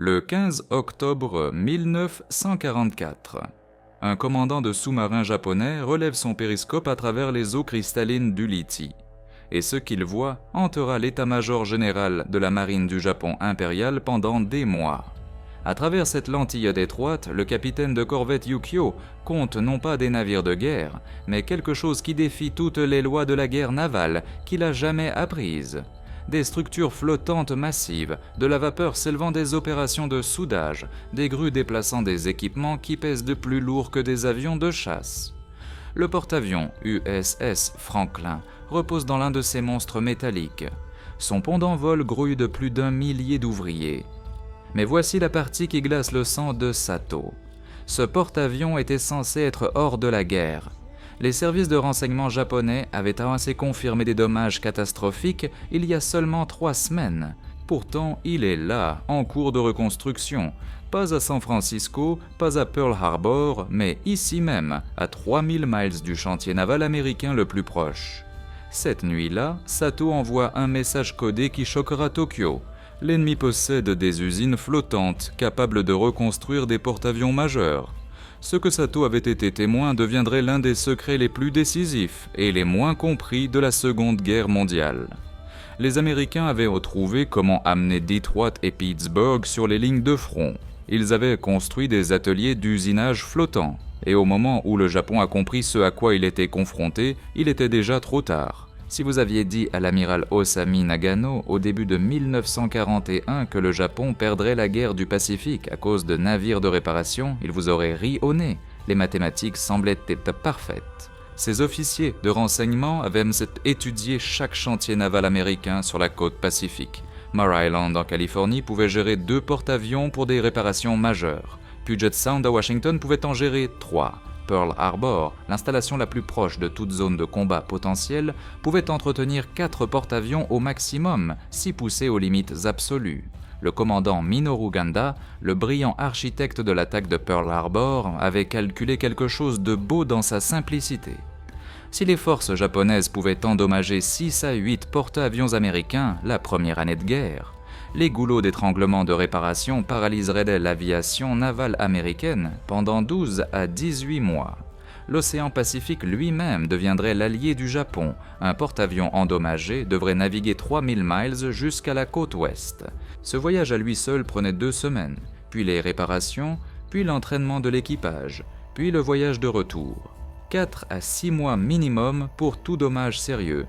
Le 15 octobre 1944, un commandant de sous-marin japonais relève son périscope à travers les eaux cristallines du Lithi. Et ce qu'il voit hantera l'état-major général de la marine du Japon impérial pendant des mois. À travers cette lentille étroite, le capitaine de corvette Yukio compte non pas des navires de guerre, mais quelque chose qui défie toutes les lois de la guerre navale qu'il a jamais apprises. Des structures flottantes massives, de la vapeur s'élevant des opérations de soudage, des grues déplaçant des équipements qui pèsent de plus lourd que des avions de chasse. Le porte-avions USS Franklin repose dans l'un de ces monstres métalliques. Son pont d'envol grouille de plus d'1 millier d'ouvriers. Mais voici la partie qui glace le sang de Sato. Ce porte-avions était censé être hors de la guerre. Les services de renseignement japonais avaient ainsi confirmé des dommages catastrophiques il y a seulement 3 semaines. Pourtant, il est là, en cours de reconstruction. Pas à San Francisco, pas à Pearl Harbor, mais ici même, à 3000 miles du chantier naval américain le plus proche. Cette nuit-là, Sato envoie un message codé qui choquera Tokyo. L'ennemi possède des usines flottantes capables de reconstruire des porte-avions majeurs. Ce que Sato avait été témoin deviendrait l'un des secrets les plus décisifs et les moins compris de la Seconde Guerre mondiale. Les Américains avaient trouvé comment amener Detroit et Pittsburgh sur les lignes de front. Ils avaient construit des ateliers d'usinage flottants. Et au moment où le Japon a compris ce à quoi il était confronté, il était déjà trop tard. Si vous aviez dit à l'amiral Osami Nagano au début de 1941 que le Japon perdrait la guerre du Pacifique à cause de navires de réparation, il vous aurait ri au nez. Les mathématiques semblaient être parfaites. Ces officiers de renseignement avaient étudié chaque chantier naval américain sur la côte pacifique. Mare Island en Californie pouvait gérer 2 porte-avions pour des réparations majeures. Puget Sound à Washington pouvait en gérer 3. Pearl Harbor, l'installation la plus proche de toute zone de combat potentielle, pouvait entretenir 4 porte-avions au maximum, si poussés aux limites absolues. Le commandant Minoru Ganda, le brillant architecte de l'attaque de Pearl Harbor, avait calculé quelque chose de beau dans sa simplicité. Si les forces japonaises pouvaient endommager 6 à 8 porte-avions américains la première année de guerre, les goulots d'étranglement de réparation paralyseraient l'aviation navale américaine pendant 12 à 18 mois. L'océan Pacifique lui-même deviendrait l'allié du Japon. Un porte-avions endommagé devrait naviguer 3000 miles jusqu'à la côte ouest. Ce voyage à lui seul prenait 2 semaines, puis les réparations, puis l'entraînement de l'équipage, puis le voyage de retour. 4 à 6 mois minimum pour tout dommage sérieux.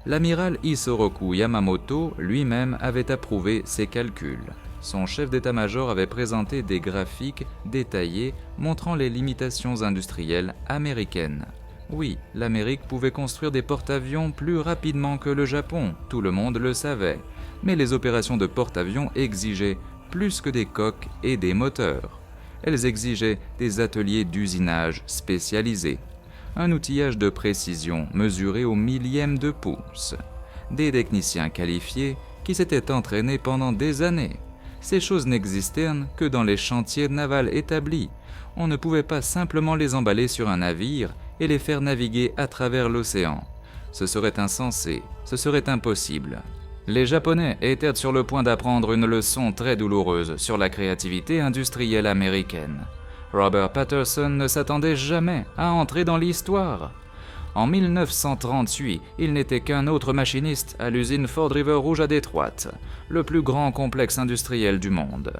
L'amiral Isoroku Yamamoto lui-même avait approuvé ces calculs. Son chef d'état-major avait présenté des graphiques détaillés montrant les limitations industrielles américaines. Oui, l'Amérique pouvait construire des porte-avions plus rapidement que le Japon, tout le monde le savait. Mais les opérations de porte-avions exigeaient plus que des coques et des moteurs. Elles exigeaient des ateliers d'usinage spécialisés. Un outillage de précision mesuré au millième de pouce. Des techniciens qualifiés qui s'étaient entraînés pendant des années. Ces choses n'existaient que dans les chantiers navals établis. On ne pouvait pas simplement les emballer sur un navire et les faire naviguer à travers l'océan. Ce serait insensé, ce serait impossible. Les Japonais étaient sur le point d'apprendre une leçon très douloureuse sur la créativité industrielle américaine. Robert Patterson ne s'attendait jamais à entrer dans l'histoire. En 1938, il n'était qu'un autre machiniste à l'usine Ford River Rouge à Détroit, le plus grand complexe industriel du monde.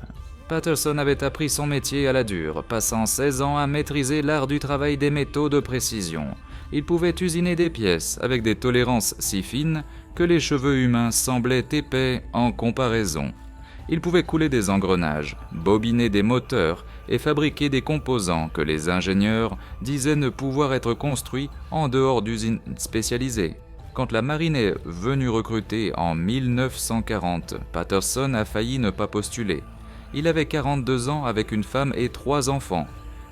Patterson avait appris son métier à la dure, passant 16 ans à maîtriser l'art du travail des métaux de précision. Il pouvait usiner des pièces avec des tolérances si fines que les cheveux humains semblaient épais en comparaison. Il pouvait couler des engrenages, bobiner des moteurs et fabriquer des composants que les ingénieurs disaient ne pouvoir être construits en dehors d'usines spécialisées. Quand la marine est venue recruter en 1940, Patterson a failli ne pas postuler. Il avait 42 ans avec une femme et 3 enfants.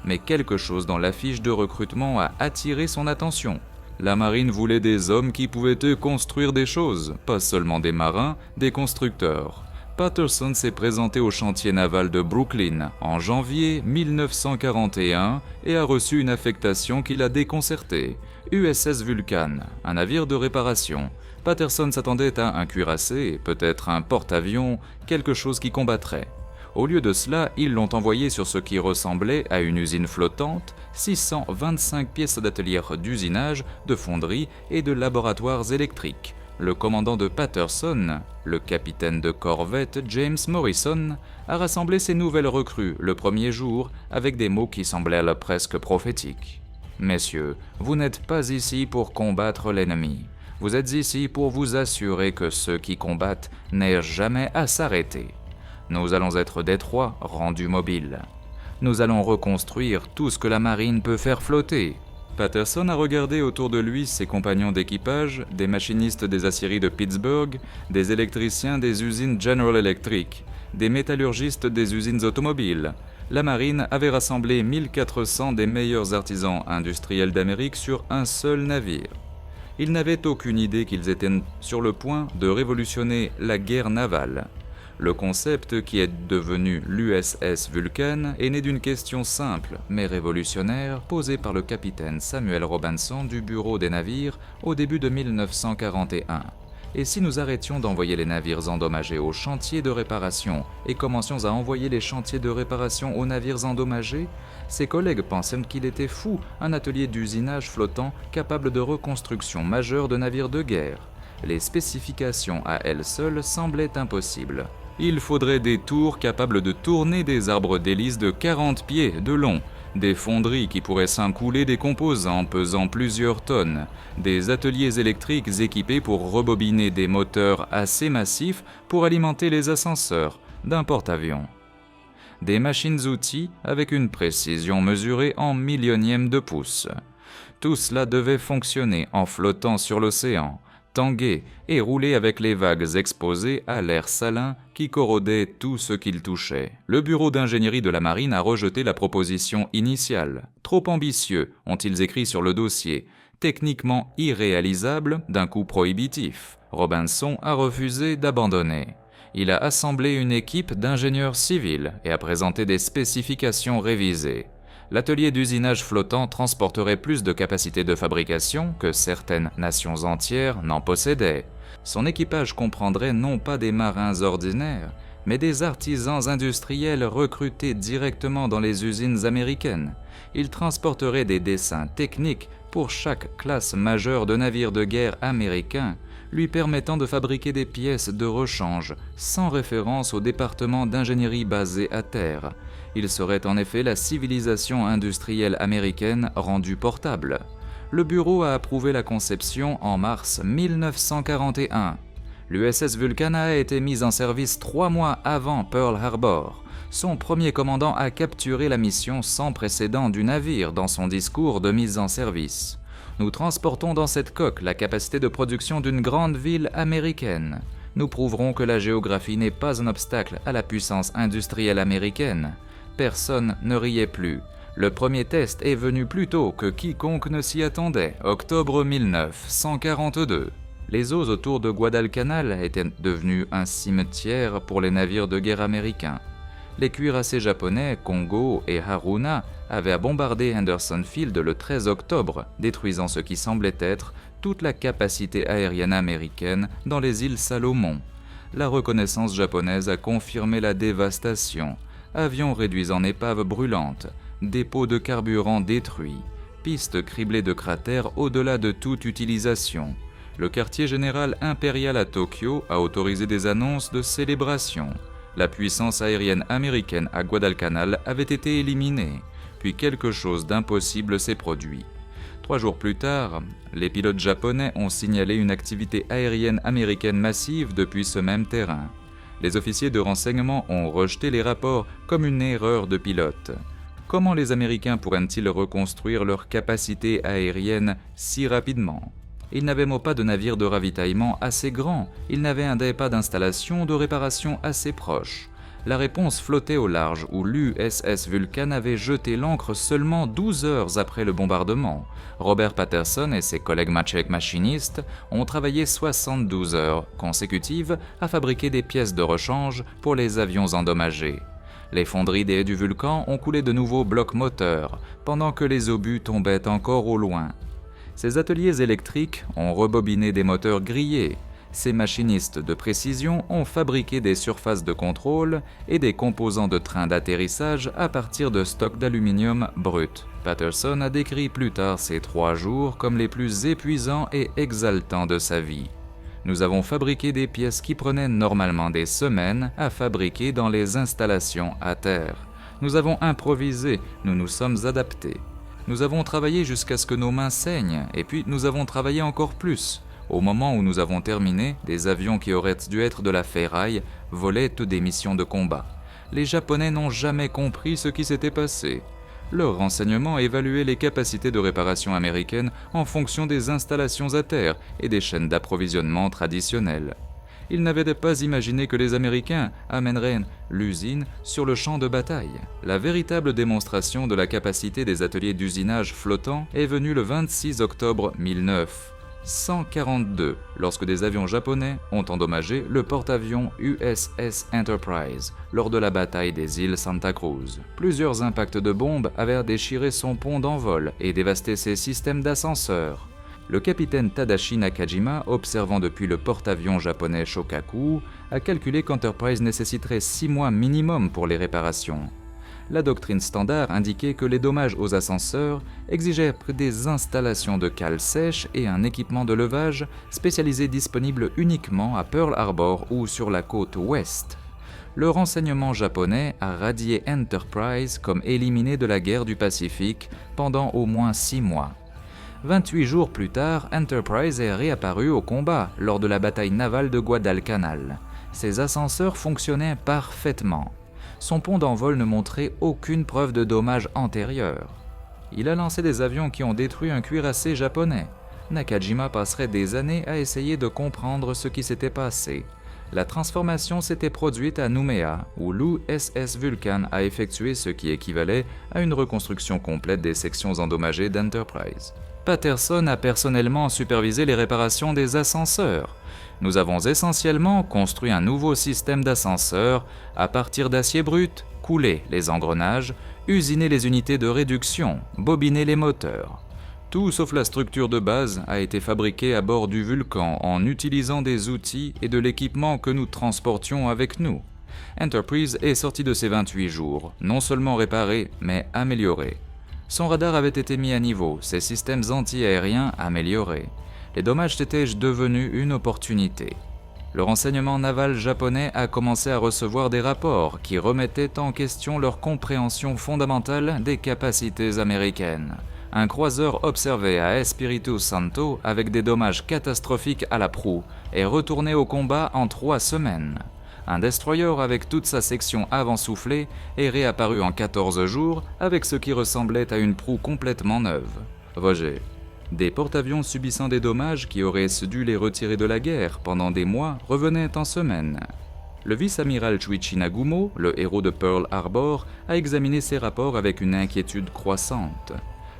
Mais quelque chose dans la fiche de recrutement a attiré son attention. La marine voulait des hommes qui pouvaient construire des choses, pas seulement des marins, des constructeurs. Patterson s'est présenté au chantier naval de Brooklyn en janvier 1941 et a reçu une affectation qui l'a déconcerté. USS Vulcan, un navire de réparation. Patterson s'attendait à un cuirassé, peut-être un porte-avions, quelque chose qui combattrait. Au lieu de cela, ils l'ont envoyé sur ce qui ressemblait à une usine flottante, 625 pièces d'ateliers d'usinage, de fonderie et de laboratoires électriques. Le commandant de Patterson, le capitaine de corvette James Morrison, a rassemblé ces nouvelles recrues le premier jour avec des mots qui semblèrent presque prophétiques. « Messieurs, vous n'êtes pas ici pour combattre l'ennemi. Vous êtes ici pour vous assurer que ceux qui combattent n'aient jamais à s'arrêter. Nous allons être détroits, rendus mobiles. Nous allons reconstruire tout ce que la marine peut faire flotter. » Patterson a regardé autour de lui ses compagnons d'équipage, des machinistes des aciéries de Pittsburgh, des électriciens des usines General Electric, des métallurgistes des usines automobiles. La marine avait rassemblé 1400 des meilleurs artisans industriels d'Amérique sur un seul navire. Ils n'avaient aucune idée qu'ils étaient sur le point de révolutionner la guerre navale. Le concept qui est devenu l'USS Vulcan est né d'une question simple mais révolutionnaire posée par le capitaine Samuel Robinson du bureau des navires au début de 1941. Et si nous arrêtions d'envoyer les navires endommagés aux chantiers de réparation et commencions à envoyer les chantiers de réparation aux navires endommagés, ses collègues pensaient qu'il était fou, un atelier d'usinage flottant capable de reconstruction majeure de navires de guerre. Les spécifications à elles seules semblaient impossibles. Il faudrait des tours capables de tourner des arbres d'hélice de 40 pieds de long, des fonderies qui pourraient s'encouler des composants pesant plusieurs tonnes, des ateliers électriques équipés pour rebobiner des moteurs assez massifs pour alimenter les ascenseurs d'un porte-avions. Des machines-outils avec une précision mesurée en millionièmes de pouce. Tout cela devait fonctionner en flottant sur l'océan, tanguer et rouler avec les vagues exposées à l'air salin qui corrodait tout ce qu'il touchait. Le bureau d'ingénierie de la marine a rejeté la proposition initiale. Trop ambitieux, ont-ils écrit sur le dossier, techniquement irréalisable, d'un coût prohibitif. Robinson a refusé d'abandonner. Il a assemblé une équipe d'ingénieurs civils et a présenté des spécifications révisées. L'atelier d'usinage flottant transporterait plus de capacité de fabrication que certaines nations entières n'en possédaient. Son équipage comprendrait non pas des marins ordinaires, mais des artisans industriels recrutés directement dans les usines américaines. Il transporterait des dessins techniques pour chaque classe majeure de navires de guerre américains, lui permettant de fabriquer des pièces de rechange sans référence au département d'ingénierie basé à terre. Il serait en effet la civilisation industrielle américaine rendue portable. Le bureau a approuvé la conception en mars 1941. L'USS Vulcan a été mise en service 3 mois avant Pearl Harbor. Son premier commandant a capturé la mission sans précédent du navire dans son discours de mise en service. Nous transportons dans cette coque la capacité de production d'une grande ville américaine. Nous prouverons que la géographie n'est pas un obstacle à la puissance industrielle américaine. Personne ne riait plus. Le premier test est venu plus tôt que quiconque ne s'y attendait, octobre 1942. Les eaux autour de Guadalcanal étaient devenues un cimetière pour les navires de guerre américains. Les cuirassés japonais Kongo et Haruna avaient bombardé Henderson Field le 13 octobre, détruisant ce qui semblait être toute la capacité aérienne américaine dans les îles Salomon. La reconnaissance japonaise a confirmé la dévastation. Avions réduits en épaves brûlantes, dépôts de carburant détruits, pistes criblées de cratères au-delà de toute utilisation. Le quartier général impérial à Tokyo a autorisé des annonces de célébration. La puissance aérienne américaine à Guadalcanal avait été éliminée, puis quelque chose d'impossible s'est produit. 3 jours plus tard, les pilotes japonais ont signalé une activité aérienne américaine massive depuis ce même terrain. Les officiers de renseignement ont rejeté les rapports comme une erreur de pilote. Comment les Américains pourraient-ils reconstruire leur capacité aérienne si rapidement ? Ils n'avaient pas de navire de ravitaillement assez grand, ils n'avaient pas d'installation de réparation assez proche. La réponse flottait au large où l'USS Vulcan avait jeté l'ancre seulement 12 heures après le bombardement. Robert Patterson et ses collègues machinistes ont travaillé 72 heures consécutives à fabriquer des pièces de rechange pour les avions endommagés. Les fonderies du Vulcan ont coulé de nouveaux blocs moteurs, pendant que les obus tombaient encore au loin. Ces ateliers électriques ont rebobiné des moteurs grillés. Ces machinistes de précision ont fabriqué des surfaces de contrôle et des composants de trains d'atterrissage à partir de stocks d'aluminium brut. Patterson a décrit plus tard ces 3 jours comme les plus épuisants et exaltants de sa vie. Nous avons fabriqué des pièces qui prenaient normalement des semaines à fabriquer dans les installations à terre. Nous avons improvisé, nous nous sommes adaptés. Nous avons travaillé jusqu'à ce que nos mains saignent, et puis nous avons travaillé encore plus. Au moment où nous avons terminé, des avions qui auraient dû être de la ferraille volaient des missions de combat. Les Japonais n'ont jamais compris ce qui s'était passé. Leurs renseignements évaluaient les capacités de réparation américaines en fonction des installations à terre et des chaînes d'approvisionnement traditionnelles. Ils n'avaient pas imaginé que les Américains amèneraient l'usine sur le champ de bataille. La véritable démonstration de la capacité des ateliers d'usinage flottants est venue le 26 octobre 1942, lorsque des avions japonais ont endommagé le porte-avions USS Enterprise lors de la bataille des îles Santa Cruz. Plusieurs impacts de bombes avaient déchiré son pont d'envol et dévasté ses systèmes d'ascenseurs. Le capitaine Tadashi Nakajima, observant depuis le porte-avions japonais Shokaku, a calculé qu'Enterprise nécessiterait 6 mois minimum pour les réparations. La doctrine standard indiquait que les dommages aux ascenseurs exigeaient des installations de cale sèche et un équipement de levage spécialisé disponible uniquement à Pearl Harbor ou sur la côte ouest. Le renseignement japonais a radié Enterprise comme éliminé de la guerre du Pacifique pendant au moins 6 mois. 28 jours plus tard, Enterprise est réapparu au combat lors de la bataille navale de Guadalcanal. Ses ascenseurs fonctionnaient parfaitement. Son pont d'envol ne montrait aucune preuve de dommages antérieurs. Il a lancé des avions qui ont détruit un cuirassé japonais. Nakajima passerait des années à essayer de comprendre ce qui s'était passé. La transformation s'était produite à Nouméa, où l'USS Vulcan a effectué ce qui équivalait à une reconstruction complète des sections endommagées d'Enterprise. Patterson a personnellement supervisé les réparations des ascenseurs. Nous avons essentiellement construit un nouveau système d'ascenseurs à partir d'acier brut, coulé les engrenages, usiné les unités de réduction, bobiné les moteurs. Tout sauf la structure de base a été fabriqué à bord du Vulcan en utilisant des outils et de l'équipement que nous transportions avec nous. Enterprise est sorti de ses 28 jours, non seulement réparé, mais amélioré. Son radar avait été mis à niveau, ses systèmes anti-aériens améliorés. Les dommages étaient devenus une opportunité. Le renseignement naval japonais a commencé à recevoir des rapports qui remettaient en question leur compréhension fondamentale des capacités américaines. Un croiseur observé à Espiritu Santo avec des dommages catastrophiques à la proue est retourné au combat en 3 semaines. Un destroyer avec toute sa section avant soufflée est réapparu en 14 jours avec ce qui ressemblait à une proue complètement neuve. Roger. Des porte-avions subissant des dommages qui auraient dû les retirer de la guerre pendant des mois revenaient en semaines. Le vice-amiral Chuichi Nagumo, le héros de Pearl Harbor, a examiné ces rapports avec une inquiétude croissante.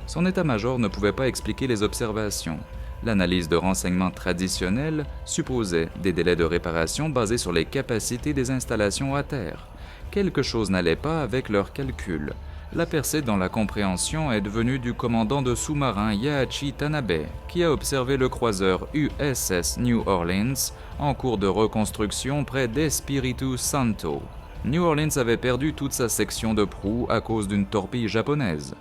Son état-major ne pouvait pas expliquer les observations. L'analyse de renseignements traditionnelle supposait des délais de réparation basés sur les capacités des installations à terre. Quelque chose n'allait pas avec leurs calculs. La percée dans la compréhension est devenue du commandant de sous-marin Yahachi Tanabe, qui a observé le croiseur USS New Orleans en cours de reconstruction près d'Espiritu Santo. New Orleans avait perdu toute sa section de proue à cause d'une torpille japonaise.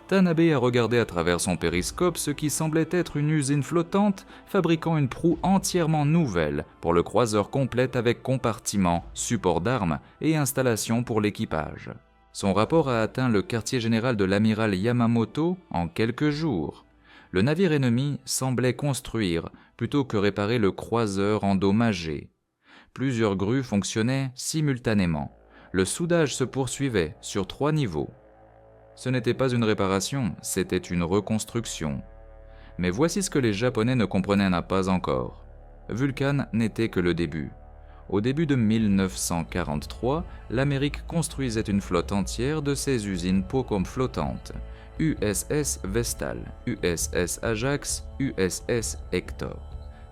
Tanabe a regardé à travers son périscope ce qui semblait être une usine flottante fabriquant une proue entièrement nouvelle pour le croiseur complet avec compartiment, support d'armes et installation pour l'équipage. Son rapport a atteint le quartier général de l'amiral Yamamoto en quelques jours. Le navire ennemi semblait construire plutôt que réparer le croiseur endommagé. Plusieurs grues fonctionnaient simultanément. Le soudage se poursuivait sur 3 niveaux. Ce n'était pas une réparation, c'était une reconstruction. Mais voici ce que les Japonais ne comprenaient pas encore. Vulcan n'était que le début. Au début de 1943, l'Amérique construisait une flotte entière de ses usines Pocom flottantes, USS Vestal, USS Ajax, USS Hector.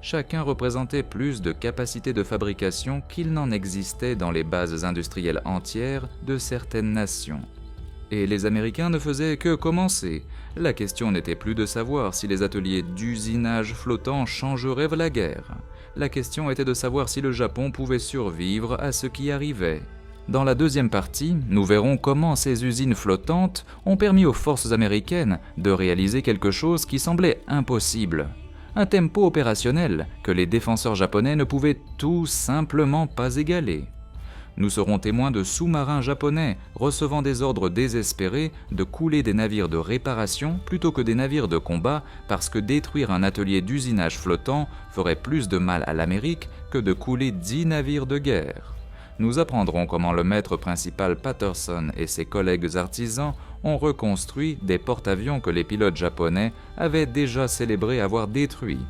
Chacun représentait plus de capacité de fabrication qu'il n'en existait dans les bases industrielles entières de certaines nations. Et les Américains ne faisaient que commencer. La question n'était plus de savoir si les ateliers d'usinage flottant changeraient la guerre. La question était de savoir si le Japon pouvait survivre à ce qui arrivait. Dans la deuxième partie, nous verrons comment ces usines flottantes ont permis aux forces américaines de réaliser quelque chose qui semblait impossible. Un tempo opérationnel que les défenseurs japonais ne pouvaient tout simplement pas égaler. Nous serons témoins de sous-marins japonais recevant des ordres désespérés de couler des navires de réparation plutôt que des navires de combat parce que détruire un atelier d'usinage flottant ferait plus de mal à l'Amérique que de couler 10 navires de guerre. Nous apprendrons comment le maître principal Patterson et ses collègues artisans ont reconstruit des porte-avions que les pilotes japonais avaient déjà célébré avoir détruits.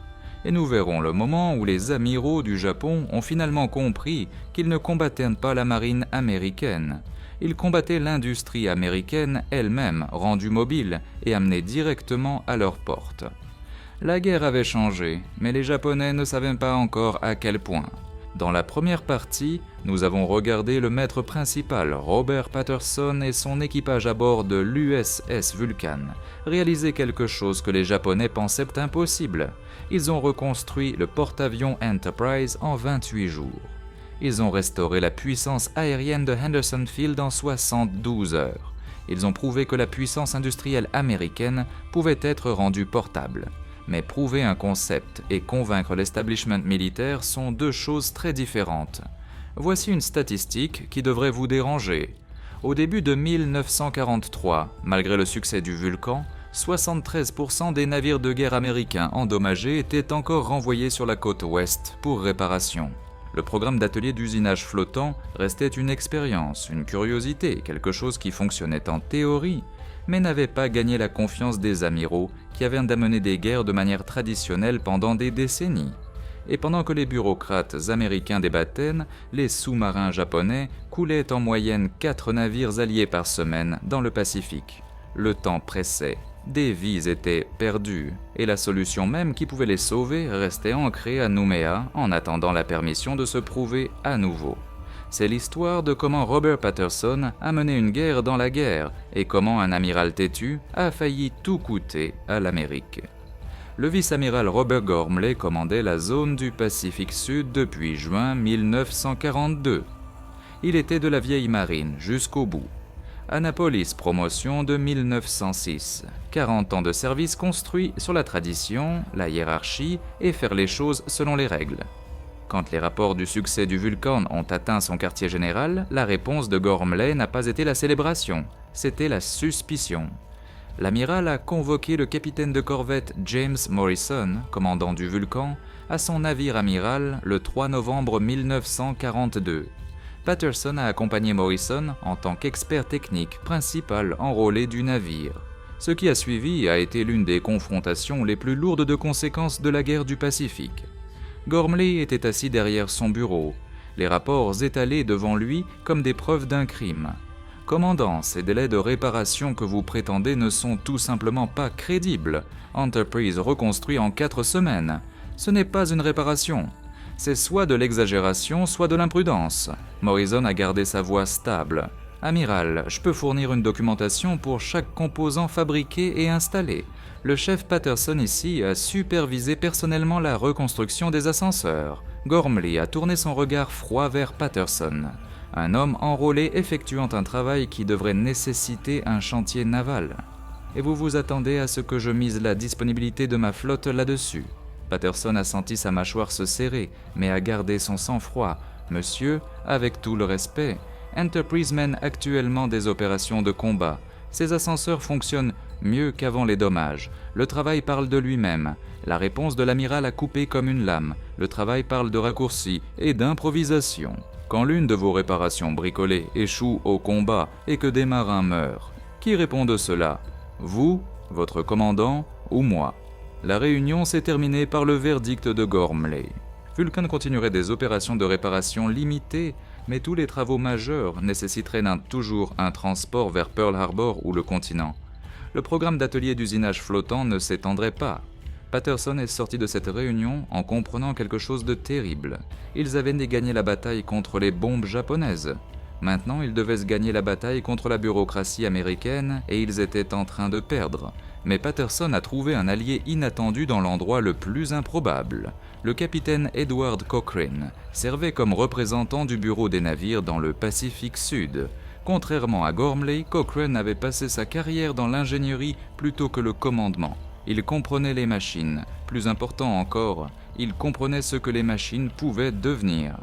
Et nous verrons le moment où les amiraux du Japon ont finalement compris qu'ils ne combattaient pas la marine américaine. Ils combattaient l'industrie américaine elle-même, rendue mobile et amenée directement à leur porte. La guerre avait changé, mais les Japonais ne savaient pas encore à quel point. Dans la première partie, nous avons regardé le maître principal, Robert Patterson, et son équipage à bord de l'USS Vulcan réaliser quelque chose que les Japonais pensaient impossible. Ils ont reconstruit le porte-avions Enterprise en 28 jours. Ils ont restauré la puissance aérienne de Henderson Field en 72 heures. Ils ont prouvé que la puissance industrielle américaine pouvait être rendue portable. Mais prouver un concept et convaincre l'establishment militaire sont deux choses très différentes. Voici une statistique qui devrait vous déranger. Au début de 1943, malgré le succès du Vulcan, 73% des navires de guerre américains endommagés étaient encore renvoyés sur la côte ouest pour réparation. Le programme d'atelier d'usinage flottant restait une expérience, une curiosité, quelque chose qui fonctionnait en théorie, mais n'avait pas gagné la confiance des amiraux qui avaient d'amener des guerres de manière traditionnelle pendant des décennies. Et pendant que les bureaucrates américains débattaient, les sous-marins japonais coulaient en moyenne 4 navires alliés par semaine dans le Pacifique. Le temps pressait, des vies étaient perdues, et la solution même qui pouvait les sauver restait ancrée à Nouméa en attendant la permission de se prouver à nouveau. C'est l'histoire de comment Robert Patterson a mené une guerre dans la guerre et comment un amiral têtu a failli tout coûter à l'Amérique. Le vice-amiral Robert Gormley commandait la zone du Pacifique Sud depuis juin 1942. Il était de la vieille marine jusqu'au bout. Annapolis Promotion de 1906. 40 ans de service construit sur la tradition, la hiérarchie et faire les choses selon les règles. Quand les rapports du succès du Vulcan ont atteint son quartier général, la réponse de Gormley n'a pas été la célébration, c'était la suspicion. L'amiral a convoqué le capitaine de corvette James Morrison, commandant du Vulcan, à son navire amiral le 3 novembre 1942. Patterson a accompagné Morrison en tant qu'expert technique principal enrôlé du navire. Ce qui a suivi a été l'une des confrontations les plus lourdes de conséquences de la guerre du Pacifique. Gormley était assis derrière son bureau, les rapports étalés devant lui comme des preuves d'un crime. Commandant, ces délais de réparation que vous prétendez ne sont tout simplement pas crédibles. Enterprise reconstruit en 4 semaines. Ce n'est pas une réparation. C'est soit de l'exagération, soit de l'imprudence. Morrison a gardé sa voix stable. Amiral, je peux fournir une documentation pour chaque composant fabriqué et installé. Le chef Patterson ici a supervisé personnellement la reconstruction des ascenseurs. Gormley a tourné son regard froid vers Patterson, un homme enrôlé effectuant un travail qui devrait nécessiter un chantier naval. Et vous vous attendez à ce que je mise la disponibilité de ma flotte là-dessus. Patterson a senti sa mâchoire se serrer, mais a gardé son sang-froid. Monsieur, avec tout le respect, Enterprise mène actuellement des opérations de combat. Ces ascenseurs fonctionnent mieux qu'avant les dommages. Le travail parle de lui-même. La réponse de l'amiral a coupé comme une lame. Le travail parle de raccourci et d'improvisation. Quand l'une de vos réparations bricolées échoue au combat et que des marins meurent, qui répond de cela? Vous, votre commandant ou moi? La réunion s'est terminée par le verdict de Gormley. Vulcan continuerait des opérations de réparation limitées, mais tous les travaux majeurs nécessiteraient toujours un transport vers Pearl Harbor ou le continent. Le programme d'atelier d'usinage flottant ne s'étendrait pas. Patterson est sorti de cette réunion en comprenant quelque chose de terrible. Ils avaient gagné la bataille contre les bombes japonaises. Maintenant, ils devaient se gagner la bataille contre la bureaucratie américaine et ils étaient en train de perdre. Mais Patterson a trouvé un allié inattendu dans l'endroit le plus improbable. Le capitaine Edward Cochrane servait comme représentant du bureau des navires dans le Pacifique Sud. Contrairement à Gormley, Cochrane avait passé sa carrière dans l'ingénierie plutôt que le commandement. Il comprenait les machines. Plus important encore, il comprenait ce que les machines pouvaient devenir.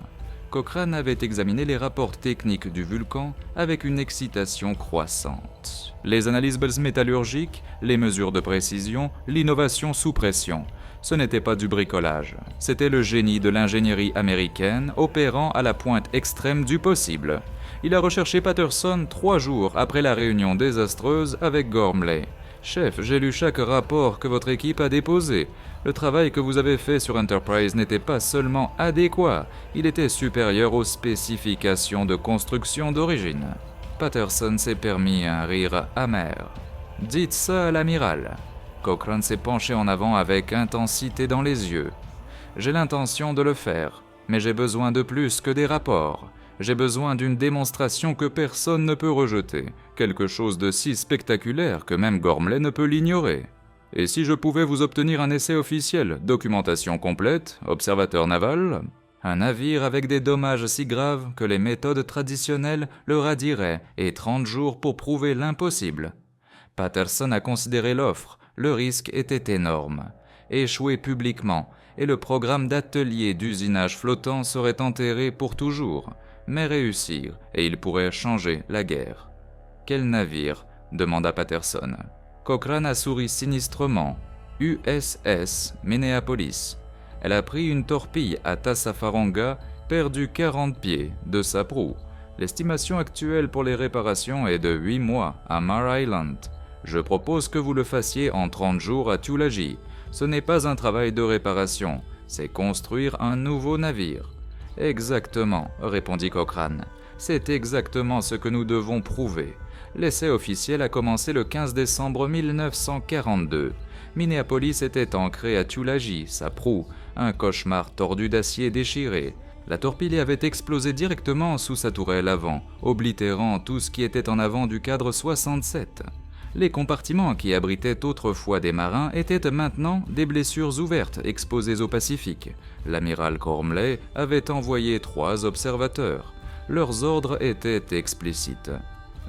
Cochrane avait examiné les rapports techniques du Vulcan avec une excitation croissante. Les analyses métallurgiques, les mesures de précision, l'innovation sous pression. Ce n'était pas du bricolage, c'était le génie de l'ingénierie américaine opérant à la pointe extrême du possible. Il a recherché Patterson 3 jours après la réunion désastreuse avec Gormley. « Chef, j'ai lu chaque rapport que votre équipe a déposé. Le travail que vous avez fait sur Enterprise n'était pas seulement adéquat, il était supérieur aux spécifications de construction d'origine. » Patterson s'est permis un rire amer. « Dites ça à l'amiral. » Cochrane s'est penché en avant avec intensité dans les yeux. « J'ai l'intention de le faire, mais j'ai besoin de plus que des rapports. J'ai besoin d'une démonstration que personne ne peut rejeter, quelque chose de si spectaculaire que même Gormley ne peut l'ignorer. Et si je pouvais vous obtenir un essai officiel, documentation complète, observateur naval, un navire avec des dommages si graves que les méthodes traditionnelles le radieraient et 30 jours pour prouver l'impossible. » Patterson a considéré l'offre, le risque était énorme. Échouer publiquement, et le programme d'atelier d'usinage flottant serait enterré pour toujours. Mais réussir, et il pourrait changer la guerre. « Quel navire ?» demanda Patterson. Cochrane a souri sinistrement. « USS Minneapolis. Elle a pris une torpille à Tassafaronga, perdu 40 pieds de sa proue. L'estimation actuelle pour les réparations est de 8 mois à Mare Island. Je propose que vous le fassiez en 30 jours à Tulagi. Ce n'est pas un travail de réparation, c'est construire un nouveau navire. » « Exactement, » répondit Cochrane. « C'est exactement ce que nous devons prouver. L'essai officiel a commencé le 15 décembre 1942. Minneapolis était ancré à Tulagi, sa proue, un cauchemar tordu d'acier déchiré. La torpille avait explosé directement sous sa tourelle avant, oblitérant tout ce qui était en avant du cadre 67. Les compartiments qui abritaient autrefois des marins étaient maintenant des blessures ouvertes exposées au Pacifique. L'amiral Gormley avait envoyé 3 observateurs. Leurs ordres étaient explicites.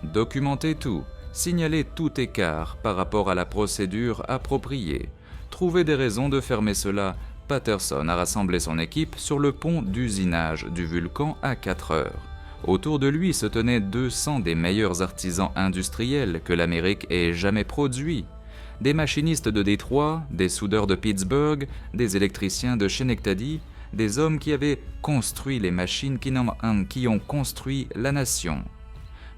Documenter tout, signaler tout écart par rapport à la procédure appropriée. Trouver des raisons de fermer cela. Patterson a rassemblé son équipe sur le pont d'usinage du Vulcan à 4 heures. Autour de lui se tenaient 200 des meilleurs artisans industriels que l'Amérique ait jamais produits. Des machinistes de Détroit, des soudeurs de Pittsburgh, des électriciens de Schenectady, des hommes qui avaient construit les machines qui ont construit la nation.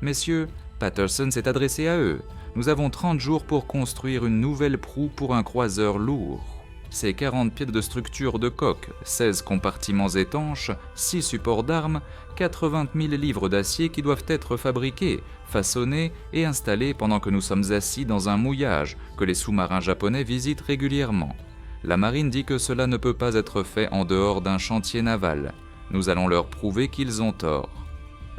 Messieurs, Patterson s'est adressé à eux. Nous avons 30 jours pour construire une nouvelle proue pour un croiseur lourd. C'est 40 pieds de structure de coque, 16 compartiments étanches, 6 supports d'armes, 80 000 livres d'acier qui doivent être fabriqués, façonnés et installés pendant que nous sommes assis dans un mouillage que les sous-marins japonais visitent régulièrement. La marine dit que cela ne peut pas être fait en dehors d'un chantier naval. Nous allons leur prouver qu'ils ont tort.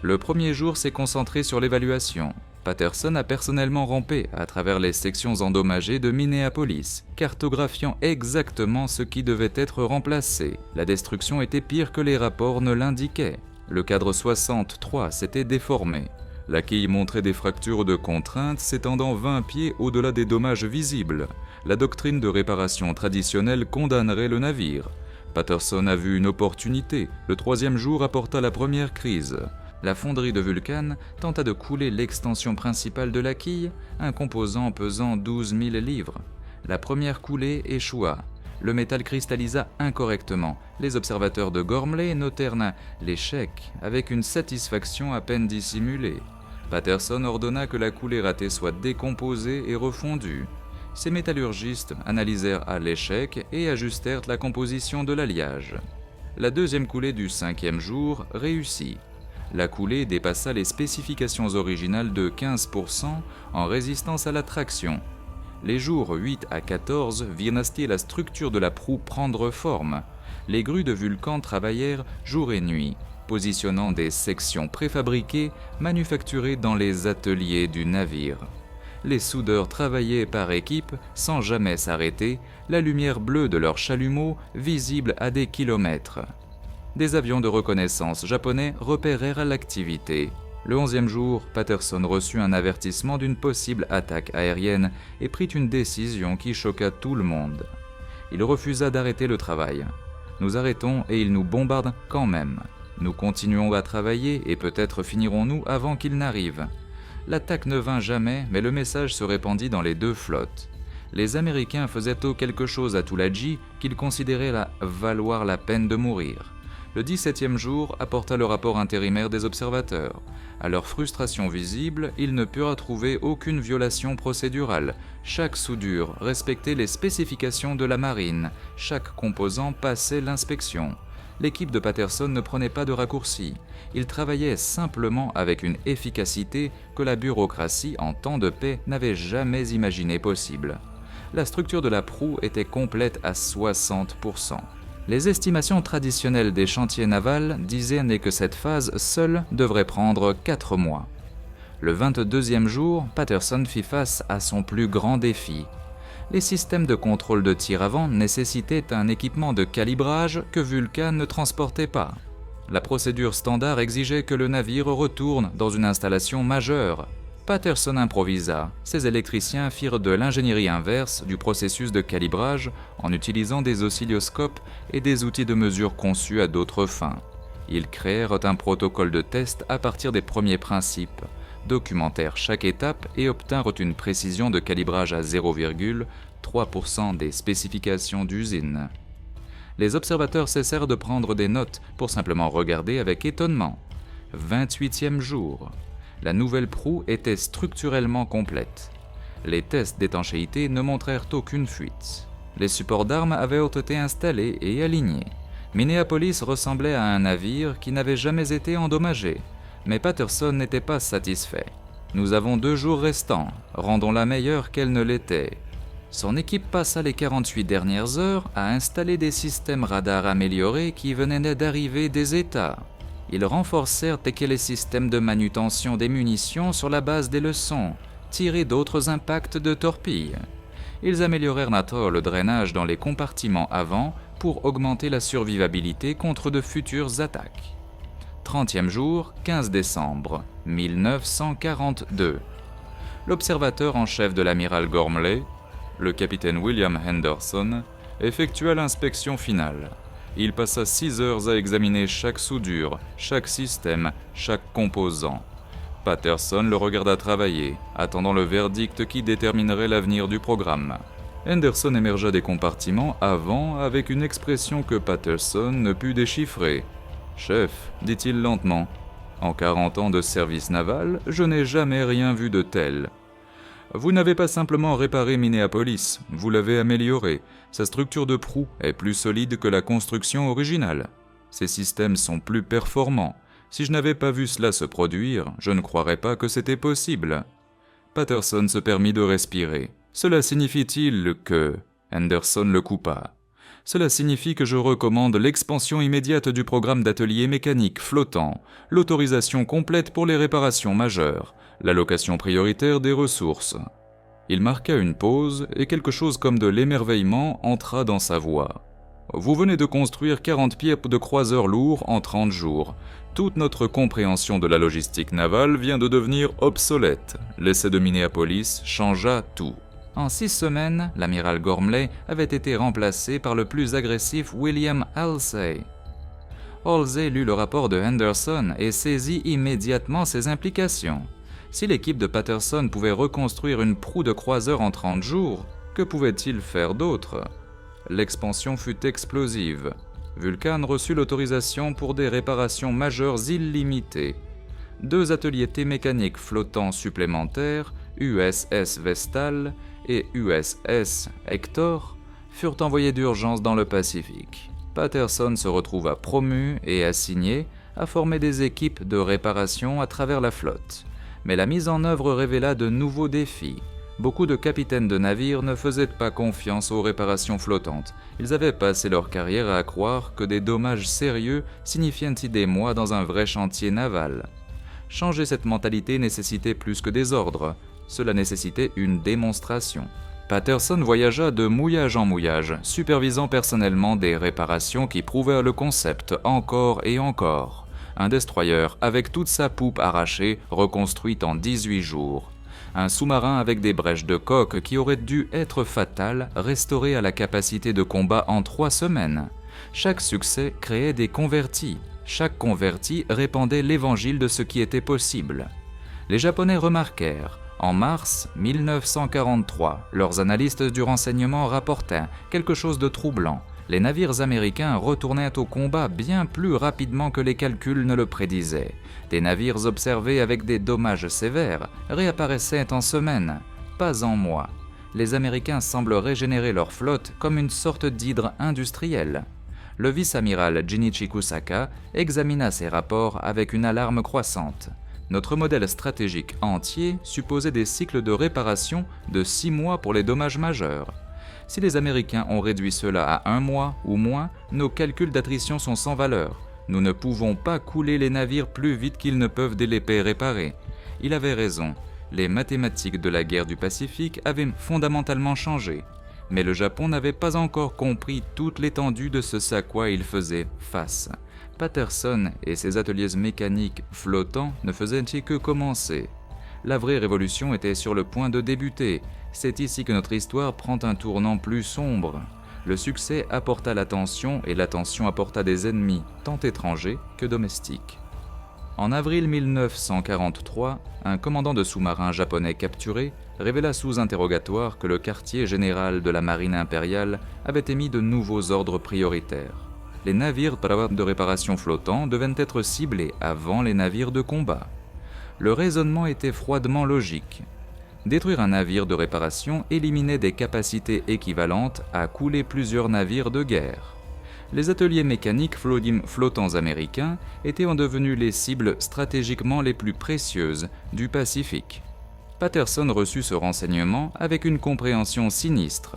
Le premier jour s'est concentré sur l'évaluation. Patterson a personnellement rampé à travers les sections endommagées de Minneapolis, cartographiant exactement ce qui devait être remplacé. La destruction était pire que les rapports ne l'indiquaient. Le cadre 63 s'était déformé. La quille montrait des fractures de contrainte s'étendant 20 pieds au-delà des dommages visibles. La doctrine de réparation traditionnelle condamnerait le navire. Patterson a vu une opportunité. Le 3e jour apporta la première crise. La fonderie de Vulcan tenta de couler l'extension principale de la quille, un composant pesant 12 000 livres. La première coulée échoua. Le métal cristallisa incorrectement. Les observateurs de Gormley notèrent l'échec avec une satisfaction à peine dissimulée. Patterson ordonna que la coulée ratée soit décomposée et refondue. Ces métallurgistes analysèrent à l'échec et ajustèrent la composition de l'alliage. La 2e coulée du 5e jour réussit. La coulée dépassa les spécifications originales de 15% en résistance à la traction. Les jours 8 à 14 virent ainsi la structure de la proue prendre forme. Les grues de Vulcan travaillèrent jour et nuit. positionnant des sections préfabriquées manufacturées dans les ateliers du navire. Les soudeurs travaillaient par équipe sans jamais s'arrêter, la lumière bleue de leurs chalumeaux visible à des kilomètres. Des avions de reconnaissance japonais repérèrent l'activité. Le 11e jour, Patterson reçut un avertissement d'une possible attaque aérienne et prit une décision qui choqua tout le monde. Il refusa d'arrêter le travail. « Nous arrêtons et ils nous bombardent quand même. Nous continuons à travailler et peut-être finirons-nous avant qu'ils n'arrivent. » L'attaque ne vint jamais, mais le message se répandit dans les deux flottes. Les Américains faisaient quelque chose à Toulaji qu'ils considéraient valoir la peine de mourir. Le 17e jour apporta le rapport intérimaire des observateurs. À leur frustration visible, ils ne purent trouver aucune violation procédurale. Chaque soudure respectait les spécifications de la marine. Chaque composant passait l'inspection. L'équipe de Patterson ne prenait pas de raccourcis. Ils travaillaient simplement avec une efficacité que la bureaucratie en temps de paix n'avait jamais imaginé possible. La structure de la proue était complète à 60%. Les estimations traditionnelles des chantiers navals disaient que cette phase seule devrait prendre 4 mois. Le 22e jour, Patterson fit face à son plus grand défi. Les systèmes de contrôle de tir avant nécessitaient un équipement de calibrage que Vulcan ne transportait pas. La procédure standard exigeait que le navire retourne dans une installation majeure. Patterson improvisa. Ses électriciens firent de l'ingénierie inverse du processus de calibrage en utilisant des oscilloscopes et des outils de mesure conçus à d'autres fins. Ils créèrent un protocole de test à partir des premiers principes, documentèrent chaque étape et obtinrent une précision de calibrage à 0,3% des spécifications d'usine. Les observateurs cessèrent de prendre des notes pour simplement regarder avec étonnement. 28e jour. La nouvelle proue était structurellement complète. Les tests d'étanchéité ne montrèrent aucune fuite. Les supports d'armes avaient été installés et alignés. Minneapolis ressemblait à un navire qui n'avait jamais été endommagé. Mais Patterson n'était pas satisfait. « Nous avons 2 jours restants, rendons-la meilleure qu'elle ne l'était. » Son équipe passa les 48 dernières heures à installer des systèmes radars améliorés qui venaient d'arriver des États. Ils renforcèrent les systèmes de manutention des munitions sur la base des leçons, tirées d'autres impacts de torpilles. Ils améliorèrent le drainage dans les compartiments avant pour augmenter la survivabilité contre de futures attaques. 30e jour, 15 décembre 1942. L'observateur en chef de l'amiral Gormley, le capitaine William Henderson, effectua l'inspection finale. Il passa 6 heures à examiner chaque soudure, chaque système, chaque composant. Patterson le regarda travailler, attendant le verdict qui déterminerait l'avenir du programme. Henderson émergea des compartiments avant avec une expression que Patterson ne put déchiffrer. « Chef, dit-il lentement, en 40 ans de service naval, je n'ai jamais rien vu de tel. Vous n'avez pas simplement réparé Minneapolis, vous l'avez amélioré. Sa structure de proue est plus solide que la construction originale. Ses systèmes sont plus performants. Si je n'avais pas vu cela se produire, je ne croirais pas que c'était possible. » Patterson se permit de respirer. « Cela signifie-t-il que... » Henderson le coupa. « Cela signifie que je recommande l'expansion immédiate du programme d'ateliers mécaniques flottants, l'autorisation complète pour les réparations majeures, l'allocation prioritaire des ressources. » Il marqua une pause et quelque chose comme de l'émerveillement entra dans sa voix. « Vous venez de construire 40 pieds de croiseurs lourds en 30 jours. Toute notre compréhension de la logistique navale vient de devenir obsolète. L'essai de Minneapolis changea tout. » En 6 semaines, l'amiral Gormley avait été remplacé par le plus agressif William Halsey. Halsey lut le rapport de Henderson et saisit immédiatement ses implications. Si l'équipe de Patterson pouvait reconstruire une proue de croiseur en 30 jours, que pouvait-il faire d'autre? L'expansion fut explosive. Vulcan reçut l'autorisation pour des réparations majeures illimitées. 2 ateliers mécaniques flottants supplémentaires, USS Vestal et USS Hector, furent envoyés d'urgence dans le Pacifique. Patterson se retrouva promu et assigné à former des équipes de réparation à travers la flotte. Mais la mise en œuvre révéla de nouveaux défis. Beaucoup de capitaines de navires ne faisaient pas confiance aux réparations flottantes. Ils avaient passé leur carrière à croire que des dommages sérieux signifiaient des mois dans un vrai chantier naval. Changer cette mentalité nécessitait plus que des ordres, cela nécessitait une démonstration. Patterson voyagea de mouillage en mouillage, supervisant personnellement des réparations qui prouvèrent le concept encore et encore. Un destroyer avec toute sa poupe arrachée, reconstruite en 18 jours. Un sous-marin avec des brèches de coque qui auraient dû être fatales, restauré à la capacité de combat en 3 semaines. Chaque succès créait des convertis. Chaque converti répandait l'évangile de ce qui était possible. Les Japonais remarquèrent. En mars 1943, leurs analystes du renseignement rapportaient quelque chose de troublant. Les navires américains retournaient au combat bien plus rapidement que les calculs ne le prédisaient. Des navires observés avec des dommages sévères réapparaissaient en semaines, pas en mois. Les Américains semblent régénérer leur flotte comme une sorte d'hydre industrielle. Le vice-amiral Junichi Kusaka examina ces rapports avec une alarme croissante. Notre modèle stratégique entier supposait des cycles de réparation de 6 mois pour les dommages majeurs. Si les Américains ont réduit cela à 1 mois ou moins, nos calculs d'attrition sont sans valeur. Nous ne pouvons pas couler les navires plus vite qu'ils ne peuvent les réparer. Il avait raison, les mathématiques de la guerre du Pacifique avaient fondamentalement changé. Mais le Japon n'avait pas encore compris toute l'étendue de ce à quoi il faisait face. Patterson et ses ateliers mécaniques flottants ne faisaient que commencer. La vraie révolution était sur le point de débuter. C'est ici que notre histoire prend un tournant plus sombre. Le succès apporta l'attention et l'attention apporta des ennemis, tant étrangers que domestiques. En avril 1943, un commandant de sous-marin japonais capturé révéla sous interrogatoire que le quartier général de la marine impériale avait émis de nouveaux ordres prioritaires. Les navires de réparation flottants devaient être ciblés avant les navires de combat. Le raisonnement était froidement logique. Détruire un navire de réparation éliminait des capacités équivalentes à couler plusieurs navires de guerre. Les ateliers mécaniques flottants américains étaient devenus les cibles stratégiquement les plus précieuses du Pacifique. Patterson reçut ce renseignement avec une compréhension sinistre.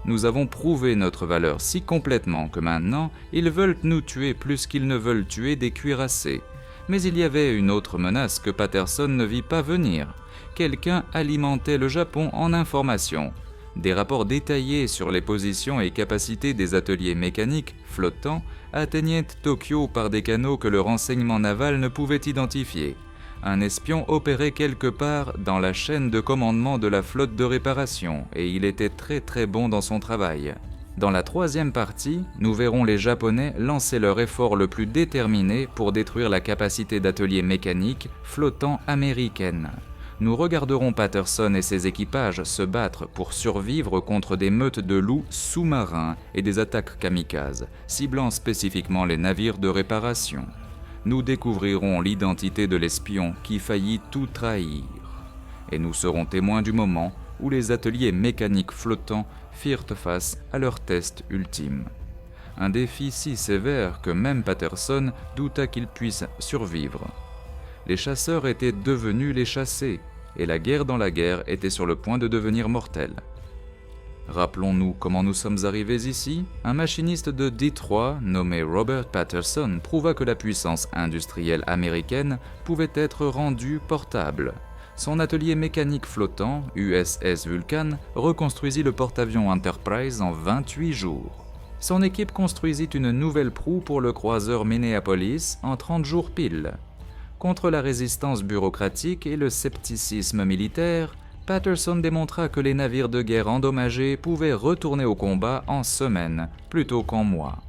Nous avons prouvé notre valeur si complètement que maintenant, ils veulent nous tuer plus qu'ils ne veulent tuer des cuirassés. Mais il y avait une autre menace que Patterson ne vit pas venir. Quelqu'un alimentait le Japon en informations. Des rapports détaillés sur les positions et capacités des ateliers mécaniques flottants atteignaient Tokyo par des canaux que le renseignement naval ne pouvait identifier. Un espion opérait quelque part dans la chaîne de commandement de la flotte de réparation et il était très bon dans son travail. Dans la 3e partie, nous verrons les Japonais lancer leur effort le plus déterminé pour détruire la capacité d'ateliers mécaniques flottants américaines. Nous regarderons Patterson et ses équipages se battre pour survivre contre des meutes de loups sous-marins et des attaques kamikazes, ciblant spécifiquement les navires de réparation. Nous découvrirons l'identité de l'espion qui faillit tout trahir. Et nous serons témoins du moment où les ateliers mécaniques flottants firent face à leur test ultime. Un défi si sévère que même Patterson douta qu'il puisse survivre. Les chasseurs étaient devenus les chassés, et la guerre dans la guerre était sur le point de devenir mortelle. Rappelons-nous comment nous sommes arrivés ici. Un machiniste de Détroit nommé Robert Patterson prouva que la puissance industrielle américaine pouvait être rendue portable. Son atelier mécanique flottant, USS Vulcan, reconstruisit le porte-avions Enterprise en 28 jours. Son équipe construisit une nouvelle proue pour le croiseur Minneapolis en 30 jours pile. Contre la résistance bureaucratique et le scepticisme militaire, Patterson démontra que les navires de guerre endommagés pouvaient retourner au combat en semaines plutôt qu'en mois.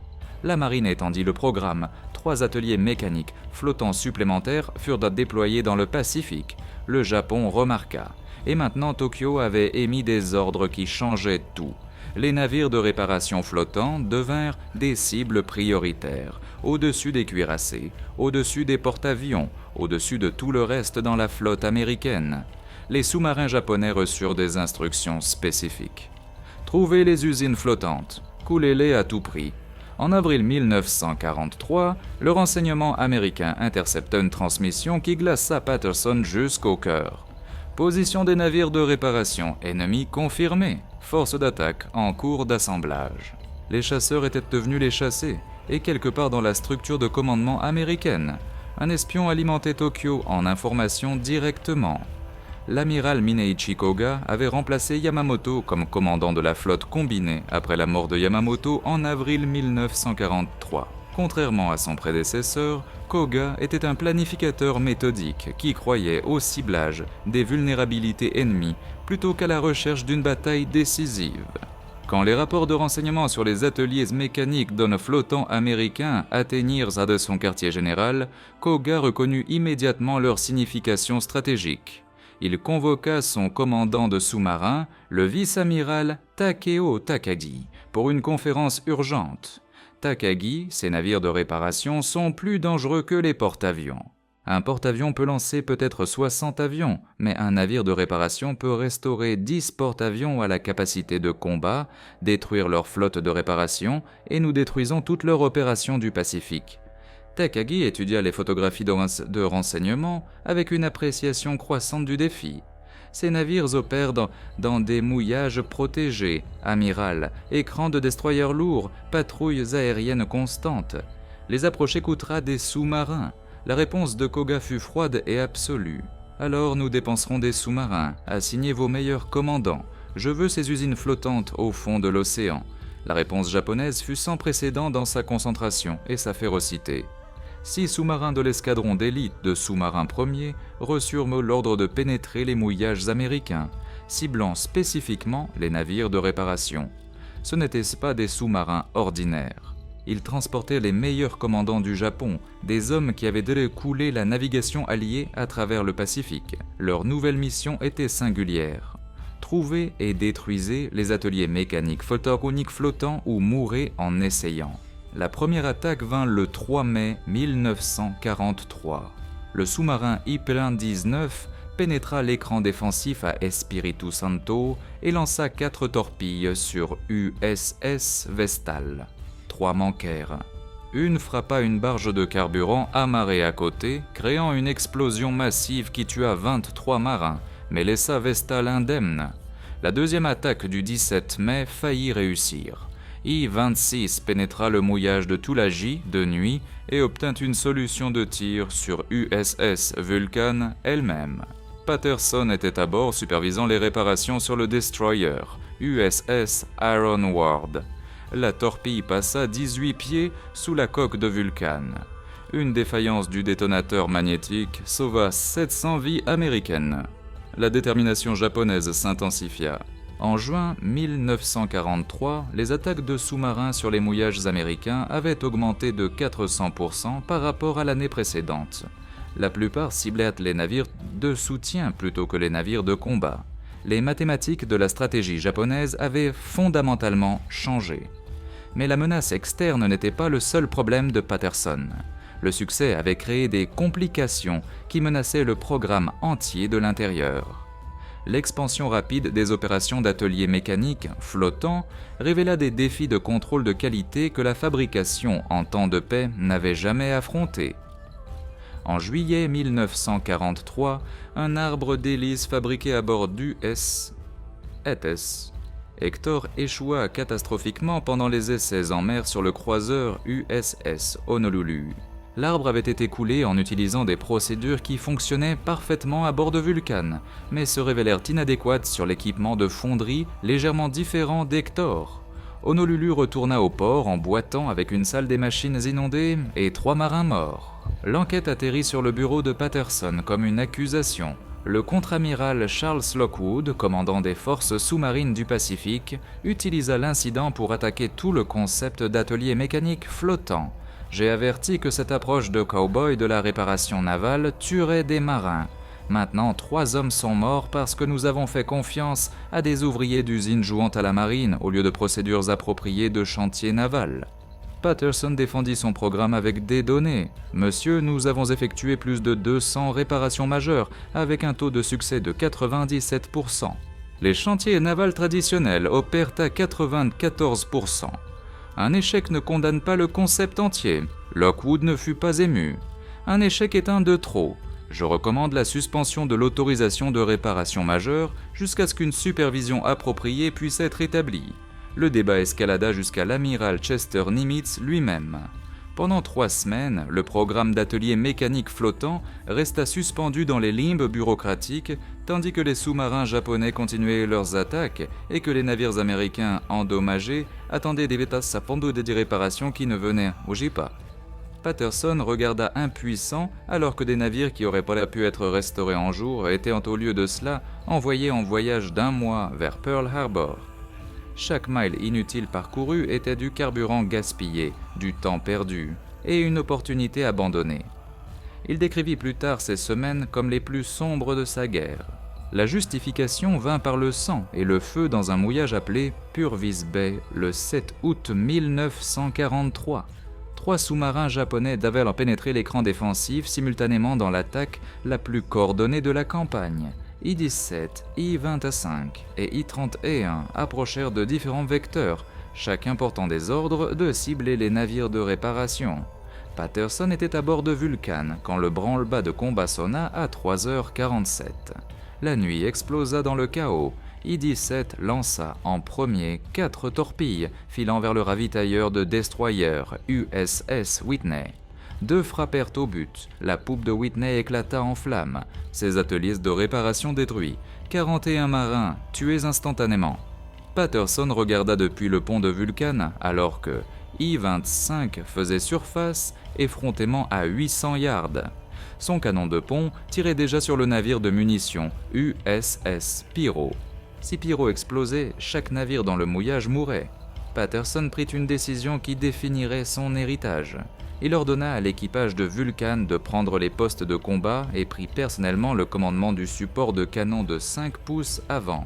La marine étendit le programme. 3 ateliers mécaniques flottants supplémentaires furent déployés dans le Pacifique. Le Japon remarqua. Et maintenant Tokyo avait émis des ordres qui changeaient tout. Les navires de réparation flottants devinrent des cibles prioritaires, au-dessus des cuirassés, au-dessus des porte-avions, au-dessus de tout le reste dans la flotte américaine. Les sous-marins japonais reçurent des instructions spécifiques. Trouvez les usines flottantes, coulez-les à tout prix. En avril 1943, le renseignement américain intercepta une transmission qui glaça Patterson jusqu'au cœur. Position des navires de réparation ennemis confirmée. Force d'attaque en cours d'assemblage. Les chasseurs étaient devenus les chassés, et quelque part dans la structure de commandement américaine, un espion alimentait Tokyo en informations directement. L'amiral Mineichi Koga avait remplacé Yamamoto comme commandant de la flotte combinée après la mort de Yamamoto en avril 1943. Contrairement à son prédécesseur, Koga était un planificateur méthodique qui croyait au ciblage des vulnérabilités ennemies plutôt qu'à la recherche d'une bataille décisive. Quand les rapports de renseignement sur les ateliers mécaniques d'un flottant américain atteignirent à de son quartier général, Koga reconnut immédiatement leur signification stratégique. Il convoqua son commandant de sous-marin, le vice-amiral Takeo Takagi, pour une conférence urgente. Takagi, ses navires de réparation sont plus dangereux que les porte-avions. Un porte-avions peut lancer peut-être 60 avions, mais un navire de réparation peut restaurer 10 porte-avions à la capacité de combat, détruire leur flotte de réparation et nous détruisons toute leur opération du Pacifique. Takagi étudia les photographies de renseignement avec une appréciation croissante du défi. Ces navires opèrent dans des mouillages protégés, amiral, écrans de destroyers lourds, patrouilles aériennes constantes. Les approcher coûtera des sous-marins. La réponse de Koga fut froide et absolue. Alors nous dépenserons des sous-marins, assignez vos meilleurs commandants. Je veux ces usines flottantes au fond de l'océan. La réponse japonaise fut sans précédent dans sa concentration et sa férocité. 6 sous-marins de l'escadron d'élite de sous-marins premiers reçurent l'ordre de pénétrer les mouillages américains, ciblant spécifiquement les navires de réparation. Ce n'étaient pas des sous-marins ordinaires. Ils transportaient les meilleurs commandants du Japon, des hommes qui avaient découlé la navigation alliée à travers le Pacifique. Leur nouvelle mission était singulière. Trouver et détruisez les ateliers mécaniques photoniques flottants ou mourrez en essayant. La première attaque vint le 3 mai 1943. Le sous-marin Iplin 19 pénétra l'écran défensif à Espiritu Santo et lança 4 torpilles sur USS Vestal. 3 manquèrent. Une frappa une barge de carburant amarrée à côté, créant une explosion massive qui tua 23 marins, mais laissa Vestal indemne. La deuxième attaque du 17 mai faillit réussir. I-26 pénétra le mouillage de Tulagi de nuit et obtint une solution de tir sur USS Vulcan elle-même. Patterson était à bord supervisant les réparations sur le destroyer USS Ironward. La torpille passa 18 pieds sous la coque de Vulcan. Une défaillance du détonateur magnétique sauva 700 vies américaines. La détermination japonaise s'intensifia. En juin 1943, les attaques de sous-marins sur les mouillages américains avaient augmenté de 400% par rapport à l'année précédente. La plupart ciblaient les navires de soutien plutôt que les navires de combat. Les mathématiques de la stratégie japonaise avaient fondamentalement changé. Mais la menace externe n'était pas le seul problème de Patterson. Le succès avait créé des complications qui menaçaient le programme entier de l'intérieur. L'expansion rapide des opérations d'ateliers mécaniques flottants révéla des défis de contrôle de qualité que la fabrication en temps de paix n'avait jamais affrontés. En juillet 1943, un arbre d'hélice fabriqué à bord d'USS Hector échoua catastrophiquement pendant les essais en mer sur le croiseur USS Honolulu. L'arbre avait été coulé en utilisant des procédures qui fonctionnaient parfaitement à bord de Vulcan, mais se révélèrent inadéquates sur l'équipement de fonderie légèrement différent d'Hector. Honolulu retourna au port en boitant avec une salle des machines inondée et 3 marins morts. L'enquête atterrit sur le bureau de Patterson comme une accusation. Le contre-amiral Charles Lockwood, commandant des forces sous-marines du Pacifique, utilisa l'incident pour attaquer tout le concept d'atelier mécanique flottant. J'ai averti que cette approche de cow-boy de la réparation navale tuerait des marins. Maintenant, 3 hommes sont morts parce que nous avons fait confiance à des ouvriers d'usines jouant à la marine au lieu de procédures appropriées de chantier naval. Patterson défendit son programme avec des données. Monsieur, nous avons effectué plus de 200 réparations majeures avec un taux de succès de 97%. Les chantiers navals traditionnels opèrent à 94%. Un échec ne condamne pas le concept entier. Lockwood ne fut pas ému. Un échec est un de trop. Je recommande la suspension de l'autorisation de réparation majeure jusqu'à ce qu'une supervision appropriée puisse être établie. Le débat escalada jusqu'à l'amiral Chester Nimitz lui-même. Pendant 3 semaines, le programme d'ateliers mécaniques flottants resta suspendu dans les limbes bureaucratiques, tandis que les sous-marins japonais continuaient leurs attaques et que les navires américains endommagés attendaient des vétas de réparation qui ne venaient pas. Patterson regarda impuissant alors que des navires qui auraient pas pu être restaurés en jour étaient au lieu de cela envoyés en voyage d'1 mois vers Pearl Harbor. Chaque mile inutile parcourue était du carburant gaspillé, du temps perdu et une opportunité abandonnée. Il décrivit plus tard ces semaines comme les plus sombres de sa guerre. La justification vint par le sang et le feu dans un mouillage appelé Purvis Bay le 7 août 1943. 3 sous-marins japonais avaient pénétré l'écran défensif simultanément dans l'attaque la plus coordonnée de la campagne. I-17, I-25 et I-31 approchèrent de différents vecteurs, chacun portant des ordres de cibler les navires de réparation. Patterson était à bord de Vulcan quand le branle-bas de combat sonna à 3h47. La nuit explosa dans le chaos. I-17 lança en premier 4 torpilles filant vers le ravitailleur de destroyer USS Whitney. 2 frappèrent au but, la poupe de Whitney éclata en flammes, ses ateliers de réparation détruits, 41 marins tués instantanément. Patterson regarda depuis le pont de Vulcan alors que I-25 faisait surface effrontément à 800 yards. Son canon de pont tirait déjà sur le navire de munitions USS Pyro. Si Pyro explosait, chaque navire dans le mouillage mourrait. Patterson prit une décision qui définirait son héritage. Il ordonna à l'équipage de Vulcan de prendre les postes de combat et prit personnellement le commandement du support de canon de 5 pouces avant.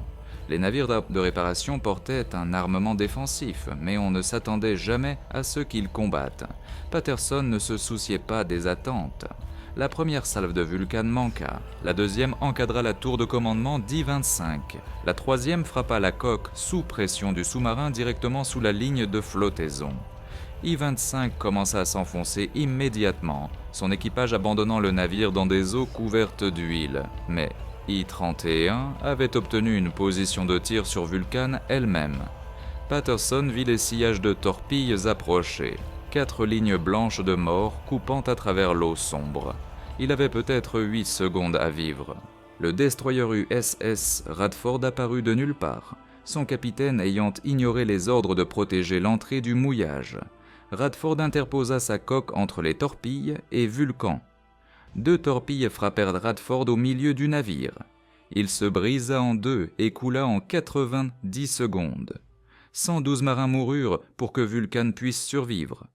Les navires de réparation portaient un armement défensif, mais on ne s'attendait jamais à ce qu'ils combattent. Patterson ne se souciait pas des attentes. La première salve de Vulcan manqua, la deuxième encadra la tour de commandement d'I-25, la troisième frappa la coque sous pression du sous-marin directement sous la ligne de flottaison. I-25 commença à s'enfoncer immédiatement, son équipage abandonnant le navire dans des eaux couvertes d'huile. Mais I-31 avait obtenu une position de tir sur Vulcan elle-même. Patterson vit les sillages de torpilles approcher, 4 lignes blanches de mort coupant à travers l'eau sombre. Il avait peut-être 8 secondes à vivre. Le destroyer USS Radford apparut de nulle part, son capitaine ayant ignoré les ordres de protéger l'entrée du mouillage. Radford interposa sa coque entre les torpilles et Vulcan. 2 torpilles frappèrent Radford au milieu du navire. Il se brisa en 2 et coula en 90 secondes. 112 marins moururent pour que Vulcan puisse survivre.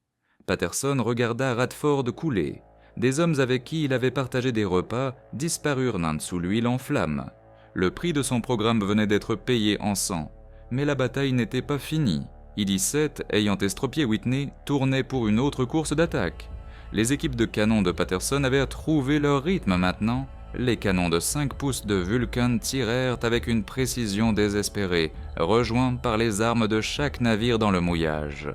Patterson regarda Radford couler. Des hommes avec qui il avait partagé des repas disparurent sous l'huile en flammes. Le prix de son programme venait d'être payé en sang. Mais la bataille n'était pas finie. I-17, ayant estropié Whitney, tournait pour une autre course d'attaque. Les équipes de canons de Patterson avaient trouvé leur rythme maintenant. Les canons de 5 pouces de Vulcan tirèrent avec une précision désespérée, rejoints par les armes de chaque navire dans le mouillage.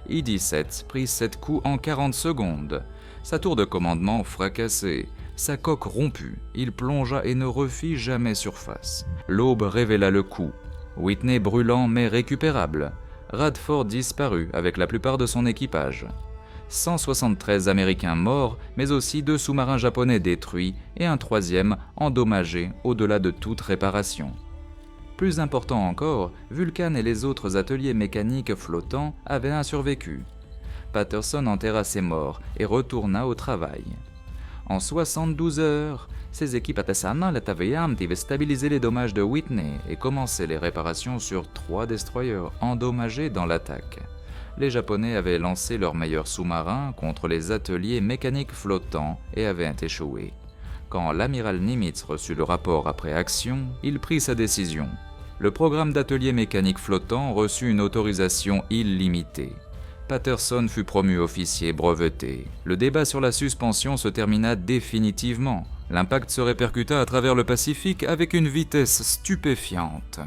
I-17 prit 7 coups en 40 secondes. Sa tour de commandement fracassée, sa coque rompue, il plongea et ne refit jamais surface. L'aube révéla le coup. Whitney brûlant mais récupérable. Radford disparut avec la plupart de son équipage. 173 Américains morts, mais aussi 2 sous-marins japonais détruits et un 3e endommagé au-delà de toute réparation. Plus important encore, Vulcan et les autres ateliers mécaniques flottants avaient survécu. Patterson enterra ses morts et retourna au travail. En 72 heures, ses équipes avaient stabilisé les dommages de Whitney et commencé les réparations sur 3 destroyers endommagés dans l'attaque. Les Japonais avaient lancé leurs meilleurs sous-marins contre les ateliers mécaniques flottants et avaient échoué. Quand l'amiral Nimitz reçut le rapport après action, il prit sa décision. Le programme d'ateliers mécaniques flottants reçut une autorisation illimitée. Patterson fut promu officier breveté. Le débat sur la suspension se termina définitivement. L'impact se répercuta à travers le Pacifique avec une vitesse stupéfiante.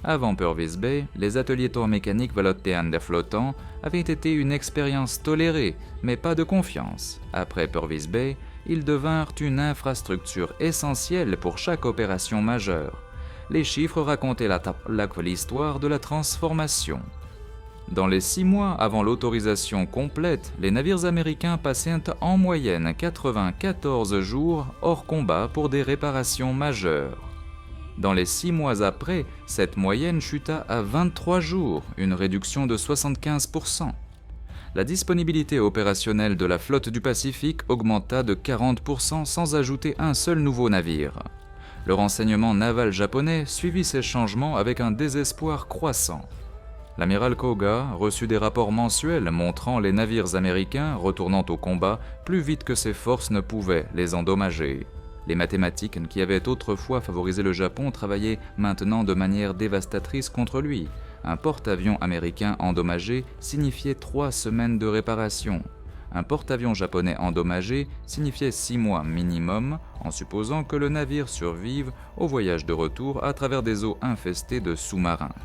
Avant Purvis Bay, les ateliers tours mécaniques volottéens des flottants avaient été une expérience tolérée, mais pas de confiance. Après Purvis Bay, ils devinrent une infrastructure essentielle pour chaque opération majeure. Les chiffres racontaient l'histoire de la transformation. Dans les 6 mois avant l'autorisation complète, les navires américains passaient en moyenne 94 jours hors combat pour des réparations majeures. Dans les 6 mois après, cette moyenne chuta à 23 jours, une réduction de 75%. La disponibilité opérationnelle de la flotte du Pacifique augmenta de 40% sans ajouter un seul nouveau navire. Le renseignement naval japonais suivit ces changements avec un désespoir croissant. L'amiral Koga reçut des rapports mensuels montrant les navires américains retournant au combat plus vite que ses forces ne pouvaient les endommager. Les mathématiques qui avaient autrefois favorisé le Japon travaillaient maintenant de manière dévastatrice contre lui. Un porte-avions américain endommagé signifiait 3 semaines de réparation. Un porte-avions japonais endommagé signifiait 6 mois minimum, en supposant que le navire survive au voyage de retour à travers des eaux infestées de sous-marins.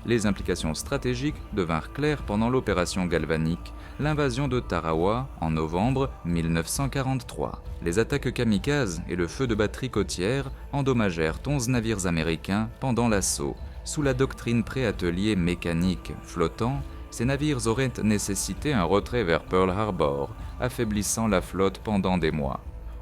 Les implications stratégiques devinrent claires pendant l'opération galvanique, l'invasion de Tarawa en novembre 1943. Les attaques kamikazes et le feu de batterie côtière endommagèrent 11 navires américains pendant l'assaut. Sous la doctrine préatelier mécanique flottant, ces navires auraient nécessité un retrait vers Pearl Harbor, affaiblissant la flotte pendant des mois.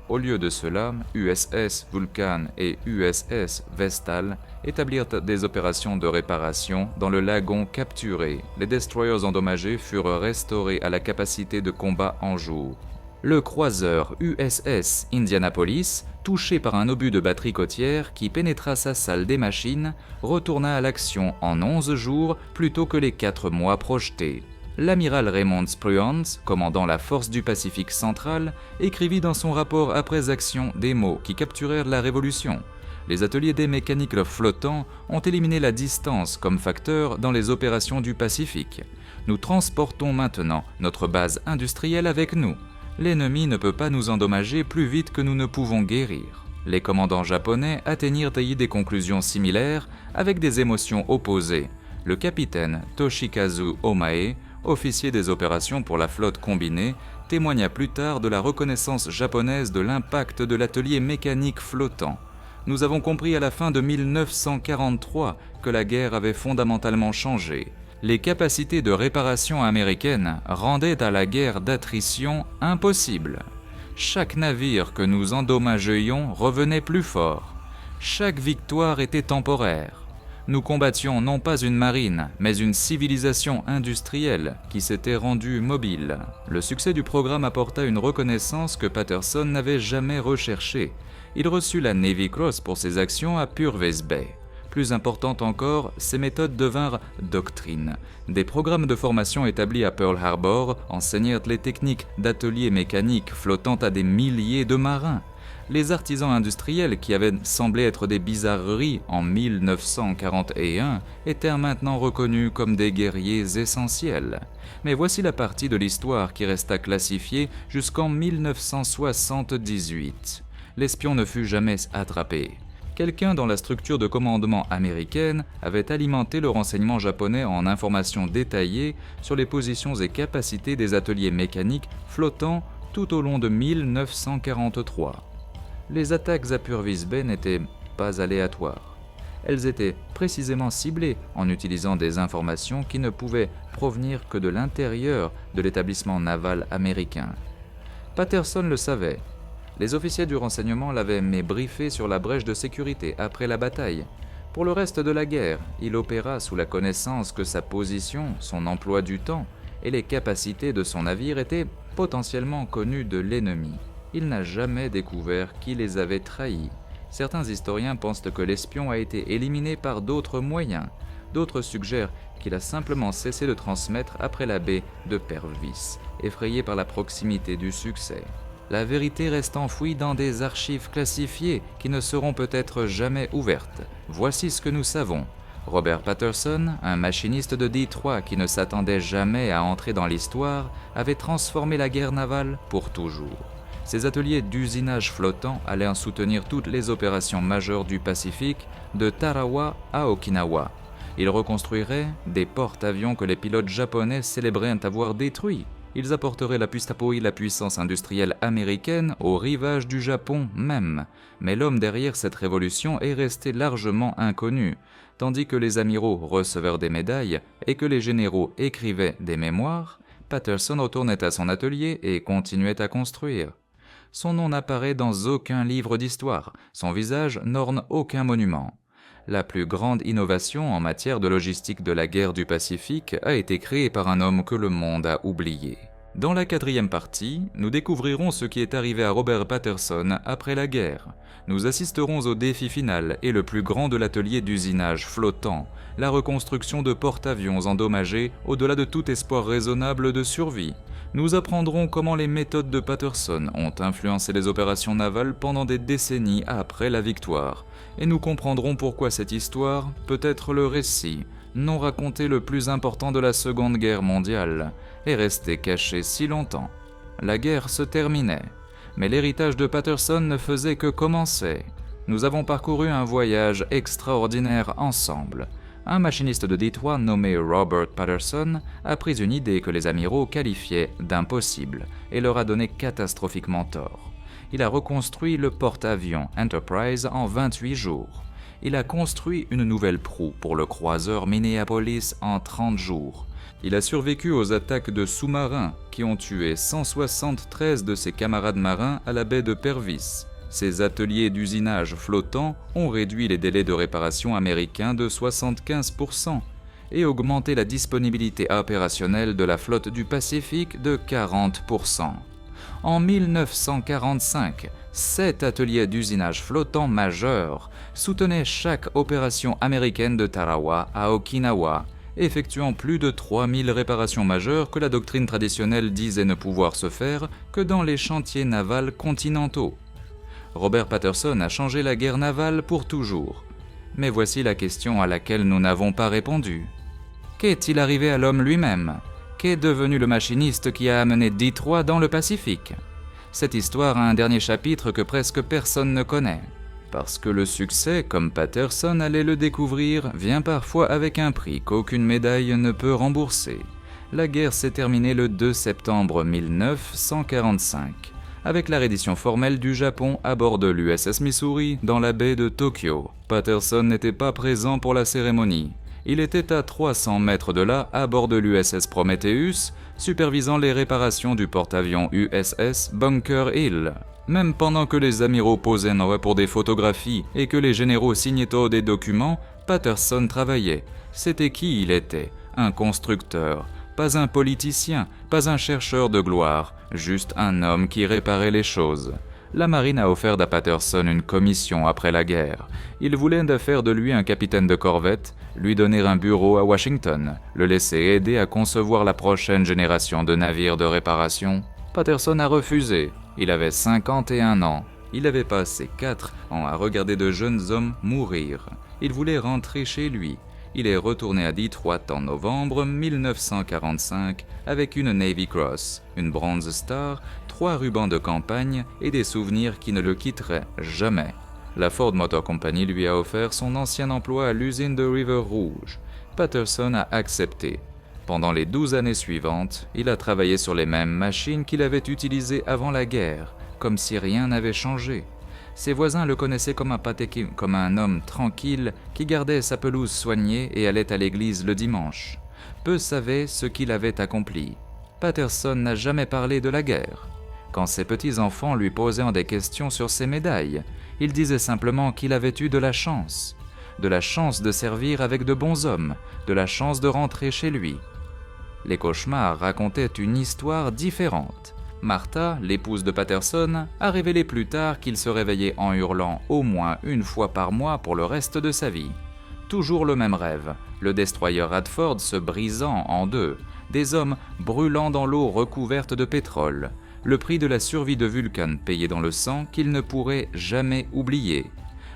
Au lieu de cela, USS Vulcan et USS Vestal établirent des opérations de réparation dans le lagon capturé. Les destroyers endommagés furent restaurés à la capacité de combat en jour. Le croiseur USS Indianapolis, touché par un obus de batterie côtière qui pénétra sa salle des machines, retourna à l'action en 11 jours plutôt que les 4 mois projetés. L'amiral Raymond Spruance, commandant la force du Pacifique central, écrivit dans son rapport après action des mots qui capturèrent la révolution. Les ateliers des mécaniques flottants ont éliminé la distance comme facteur dans les opérations du Pacifique. Nous transportons maintenant notre base industrielle avec nous. L'ennemi ne peut pas nous endommager plus vite que nous ne pouvons guérir. Les commandants japonais atteignirent des conclusions similaires avec des émotions opposées. Le capitaine Toshikazu Omae, officier des opérations pour la flotte combinée, témoigna plus tard de la reconnaissance japonaise de l'impact de l'atelier mécanique flottant. Nous avons compris à la fin de 1943 que la guerre avait fondamentalement changé. Les capacités de réparation américaines rendaient à la guerre d'attrition impossible. Chaque navire que nous endommagions revenait plus fort. Chaque victoire était temporaire. Nous combattions non pas une marine, mais une civilisation industrielle qui s'était rendue mobile. Le succès du programme apporta une reconnaissance que Patterson n'avait jamais recherchée. Il reçut la Navy Cross pour ses actions à Purvis Bay. Plus importante encore, ces méthodes devinrent doctrine. Des programmes de formation établis à Pearl Harbor enseignèrent les techniques d'ateliers mécaniques flottant à des milliers de marins. Les artisans industriels qui avaient semblé être des bizarreries en 1941 étaient maintenant reconnus comme des guerriers essentiels. Mais voici la partie de l'histoire qui resta classifiée jusqu'en 1978. L'espion ne fut jamais attrapé. Quelqu'un dans la structure de commandement américaine avait alimenté le renseignement japonais en informations détaillées sur les positions et capacités des ateliers mécaniques flottants tout au long de 1943. Les attaques à Purvis Bay n'étaient pas aléatoires. Elles étaient précisément ciblées en utilisant des informations qui ne pouvaient provenir que de l'intérieur de l'établissement naval américain. Patterson le savait. Les officiers du renseignement l'avaient briefé sur la brèche de sécurité après la bataille. Pour le reste de la guerre, il opéra sous la connaissance que sa position, son emploi du temps et les capacités de son navire étaient potentiellement connues de l'ennemi. Il n'a jamais découvert qui les avait trahis. Certains historiens pensent que l'espion a été éliminé par d'autres moyens. D'autres suggèrent qu'il a simplement cessé de transmettre après la baie de Purvis, effrayé par la proximité du succès. La vérité reste enfouie dans des archives classifiées qui ne seront peut-être jamais ouvertes. Voici ce que nous savons. Robert Patterson, un machiniste de Détroit qui ne s'attendait jamais à entrer dans l'histoire, avait transformé la guerre navale pour toujours. Ces ateliers d'usinage flottant allaient en soutenir toutes les opérations majeures du Pacifique, de Tarawa à Okinawa. Ils reconstruiraient des porte-avions que les pilotes japonais célébraient avoir détruits. Ils apporteraient la puissance industrielle américaine au rivage du Japon même. Mais l'homme derrière cette révolution est resté largement inconnu. Tandis que les amiraux recevèrent des médailles et que les généraux écrivaient des mémoires, Patterson retournait à son atelier et continuait à construire. Son nom n'apparaît dans aucun livre d'histoire, son visage n'orne aucun monument. La plus grande innovation en matière de logistique de la guerre du Pacifique a été créée par un homme que le monde a oublié. Dans la 4e partie, nous découvrirons ce qui est arrivé à Robert Patterson après la guerre. Nous assisterons au défi final et le plus grand de l'atelier d'usinage flottant, la reconstruction de porte-avions endommagés au-delà de tout espoir raisonnable de survie. Nous apprendrons comment les méthodes de Patterson ont influencé les opérations navales pendant des décennies après la victoire. Et nous comprendrons pourquoi cette histoire peut être le récit, non raconté le plus important de la Seconde Guerre mondiale, est resté caché si longtemps. La guerre se terminait, mais l'héritage de Patterson ne faisait que commencer. Nous avons parcouru un voyage extraordinaire ensemble. Un machiniste de Détroit nommé Robert Patterson a pris une idée que les amiraux qualifiaient d'impossible et leur a donné catastrophiquement tort. Il a reconstruit le porte-avions Enterprise en 28 jours. Il a construit une nouvelle proue pour le croiseur Minneapolis en 30 jours. Il a survécu aux attaques de sous-marins qui ont tué 173 de ses camarades marins à la baie de Purvis. Ces ateliers d'usinage flottants ont réduit les délais de réparation américains de 75% et augmenté la disponibilité opérationnelle de la flotte du Pacifique de 40%. En 1945, 7 ateliers d'usinage flottants majeurs soutenaient chaque opération américaine de Tarawa à Okinawa, effectuant plus de 3000 réparations majeures que la doctrine traditionnelle disait ne pouvoir se faire que dans les chantiers navals continentaux. Robert Patterson a changé la guerre navale pour toujours. Mais voici la question à laquelle nous n'avons pas répondu. Qu'est-il arrivé à l'homme lui-même ? Qu'est devenu le machiniste qui a amené Détroit dans le Pacifique ? Cette histoire a un dernier chapitre que presque personne ne connaît. Parce que le succès, comme Patterson allait le découvrir, vient parfois avec un prix qu'aucune médaille ne peut rembourser. La guerre s'est terminée le 2 septembre 1945, avec la reddition formelle du Japon à bord de l'USS Missouri dans la baie de Tokyo. Patterson n'était pas présent pour la cérémonie. Il était à 300 mètres de là, à bord de l'USS Prometheus, supervisant les réparations du porte-avions USS Bunker Hill. Même pendant que les amiraux posaient pour des photographies et que les généraux signaient des documents, Patterson travaillait. C'était qui il était ? Un constructeur, pas un politicien, pas un chercheur de gloire, juste un homme qui réparait les choses. La marine a offert à Patterson une commission après la guerre. Il voulait faire de lui un capitaine de corvette, lui donner un bureau à Washington, le laisser aider à concevoir la prochaine génération de navires de réparation. Patterson a refusé. Il avait 51 ans. Il avait passé 4 ans à regarder de jeunes hommes mourir. Il voulait rentrer chez lui. Il est retourné à Detroit en novembre 1945 avec une Navy Cross, une Bronze Star, 3 rubans de campagne et des souvenirs qui ne le quitteraient jamais. La Ford Motor Company lui a offert son ancien emploi à l'usine de River Rouge. Patterson a accepté. Pendant les 12 années suivantes, il a travaillé sur les mêmes machines qu'il avait utilisées avant la guerre, comme si rien n'avait changé. Ses voisins le connaissaient comme un homme tranquille qui gardait sa pelouse soignée et allait à l'église le dimanche. Peu savaient ce qu'il avait accompli. Patterson n'a jamais parlé de la guerre. Quand ses petits-enfants lui posaient des questions sur ses médailles, il disait simplement qu'il avait eu de la chance de servir avec de bons hommes, de la chance de rentrer chez lui. Les cauchemars racontaient une histoire différente. Martha, l'épouse de Patterson, a révélé plus tard qu'il se réveillait en hurlant au moins une fois par mois pour le reste de sa vie. Toujours le même rêve, le destroyer Radford se brisant en deux, des hommes brûlant dans l'eau recouverte de pétrole, le prix de la survie de Vulcan payé dans le sang qu'il ne pourrait jamais oublier.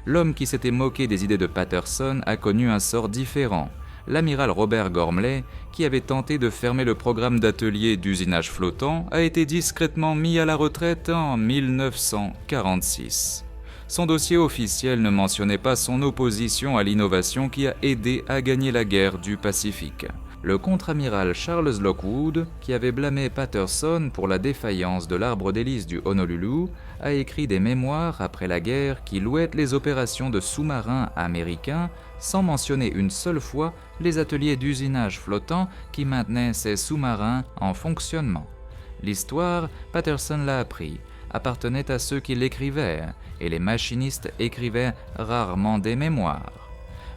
L'homme qui s'était moqué des idées de Patterson a connu un sort différent. L'amiral Robert Gormley, qui avait tenté de fermer le programme d'atelier d'usinage flottant, a été discrètement mis à la retraite en 1946. Son dossier officiel ne mentionnait pas son opposition à l'innovation qui a aidé à gagner la guerre du Pacifique. Le contre-amiral Charles Lockwood, qui avait blâmé Patterson pour la défaillance de l'arbre d'hélice du Honolulu, a écrit des mémoires après la guerre qui louaient les opérations de sous-marins américains sans mentionner une seule fois les ateliers d'usinage flottant qui maintenaient ces sous-marins en fonctionnement. L'histoire, Patterson l'a appris, appartenait à ceux qui l'écrivaient, et les machinistes écrivaient rarement des mémoires.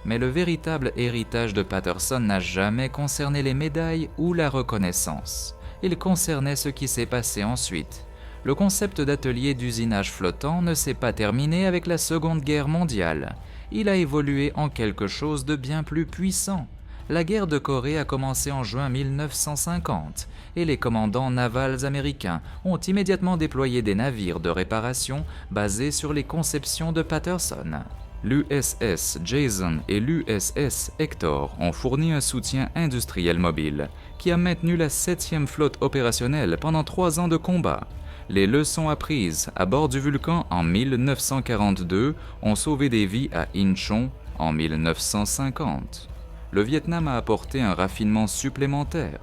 Mais le véritable héritage de Patterson n'a jamais concerné les médailles ou la reconnaissance. Il concernait ce qui s'est passé ensuite. Le concept d'atelier d'usinage flottant ne s'est pas terminé avec la Seconde Guerre mondiale. Il a évolué en quelque chose de bien plus puissant. La guerre de Corée a commencé en juin 1950 et les commandants navals américains ont immédiatement déployé des navires de réparation basés sur les conceptions de Patterson. L'USS Jason et l'USS Hector ont fourni un soutien industriel mobile qui a maintenu la 7e flotte opérationnelle pendant 3 ans de combat. Les leçons apprises à bord du Vulcan en 1942 ont sauvé des vies à Incheon en 1950. Le Vietnam a apporté un raffinement supplémentaire.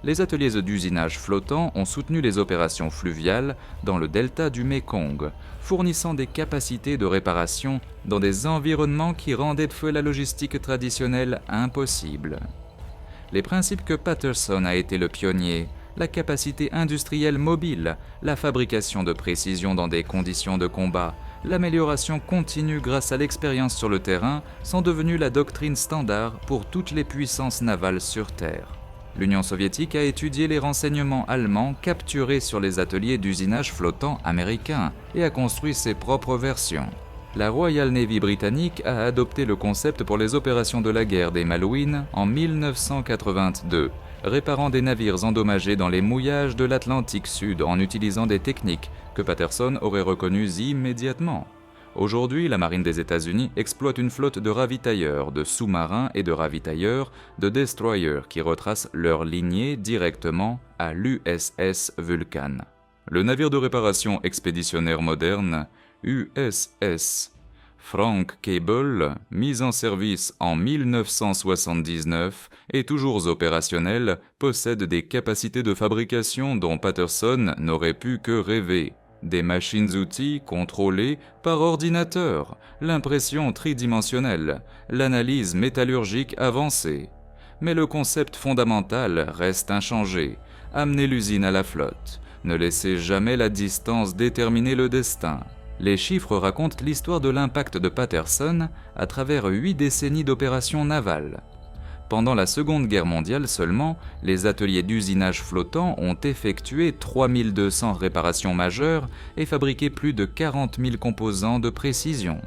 Les ateliers d'usinage flottant ont soutenu les opérations fluviales dans le delta du Mékong, fournissant des capacités de réparation dans des environnements qui rendaient la logistique traditionnelle impossible. Les principes que Patterson a été le pionnier, la capacité industrielle mobile, la fabrication de précision dans des conditions de combat, l'amélioration continue grâce à l'expérience sur le terrain sont devenus la doctrine standard pour toutes les puissances navales sur Terre. L'Union soviétique a étudié les renseignements allemands capturés sur les ateliers d'usinage flottant américains et a construit ses propres versions. La Royal Navy britannique a adopté le concept pour les opérations de la guerre des Malouines en 1982, réparant des navires endommagés dans les mouillages de l'Atlantique Sud en utilisant des techniques que Patterson aurait reconnues immédiatement. Aujourd'hui, la marine des États-Unis exploite une flotte de ravitailleurs, de sous-marins et de ravitailleurs, de destroyers qui retracent leur lignée directement à l'USS Vulcan. Le navire de réparation expéditionnaire moderne, USS Frank Cable, mis en service en 1979, est toujours opérationnel, possède des capacités de fabrication dont Patterson n'aurait pu que rêver. Des machines-outils contrôlées par ordinateur, l'impression tridimensionnelle, l'analyse métallurgique avancée. Mais le concept fondamental reste inchangé. Amener l'usine à la flotte. Ne laissez jamais la distance déterminer le destin. Les chiffres racontent l'histoire de l'impact de Patterson à travers 8 décennies d'opérations navales. Pendant la Seconde Guerre mondiale seulement, les ateliers d'usinage flottant ont effectué 3200 réparations majeures et fabriqué plus de 40 000 composants de précision.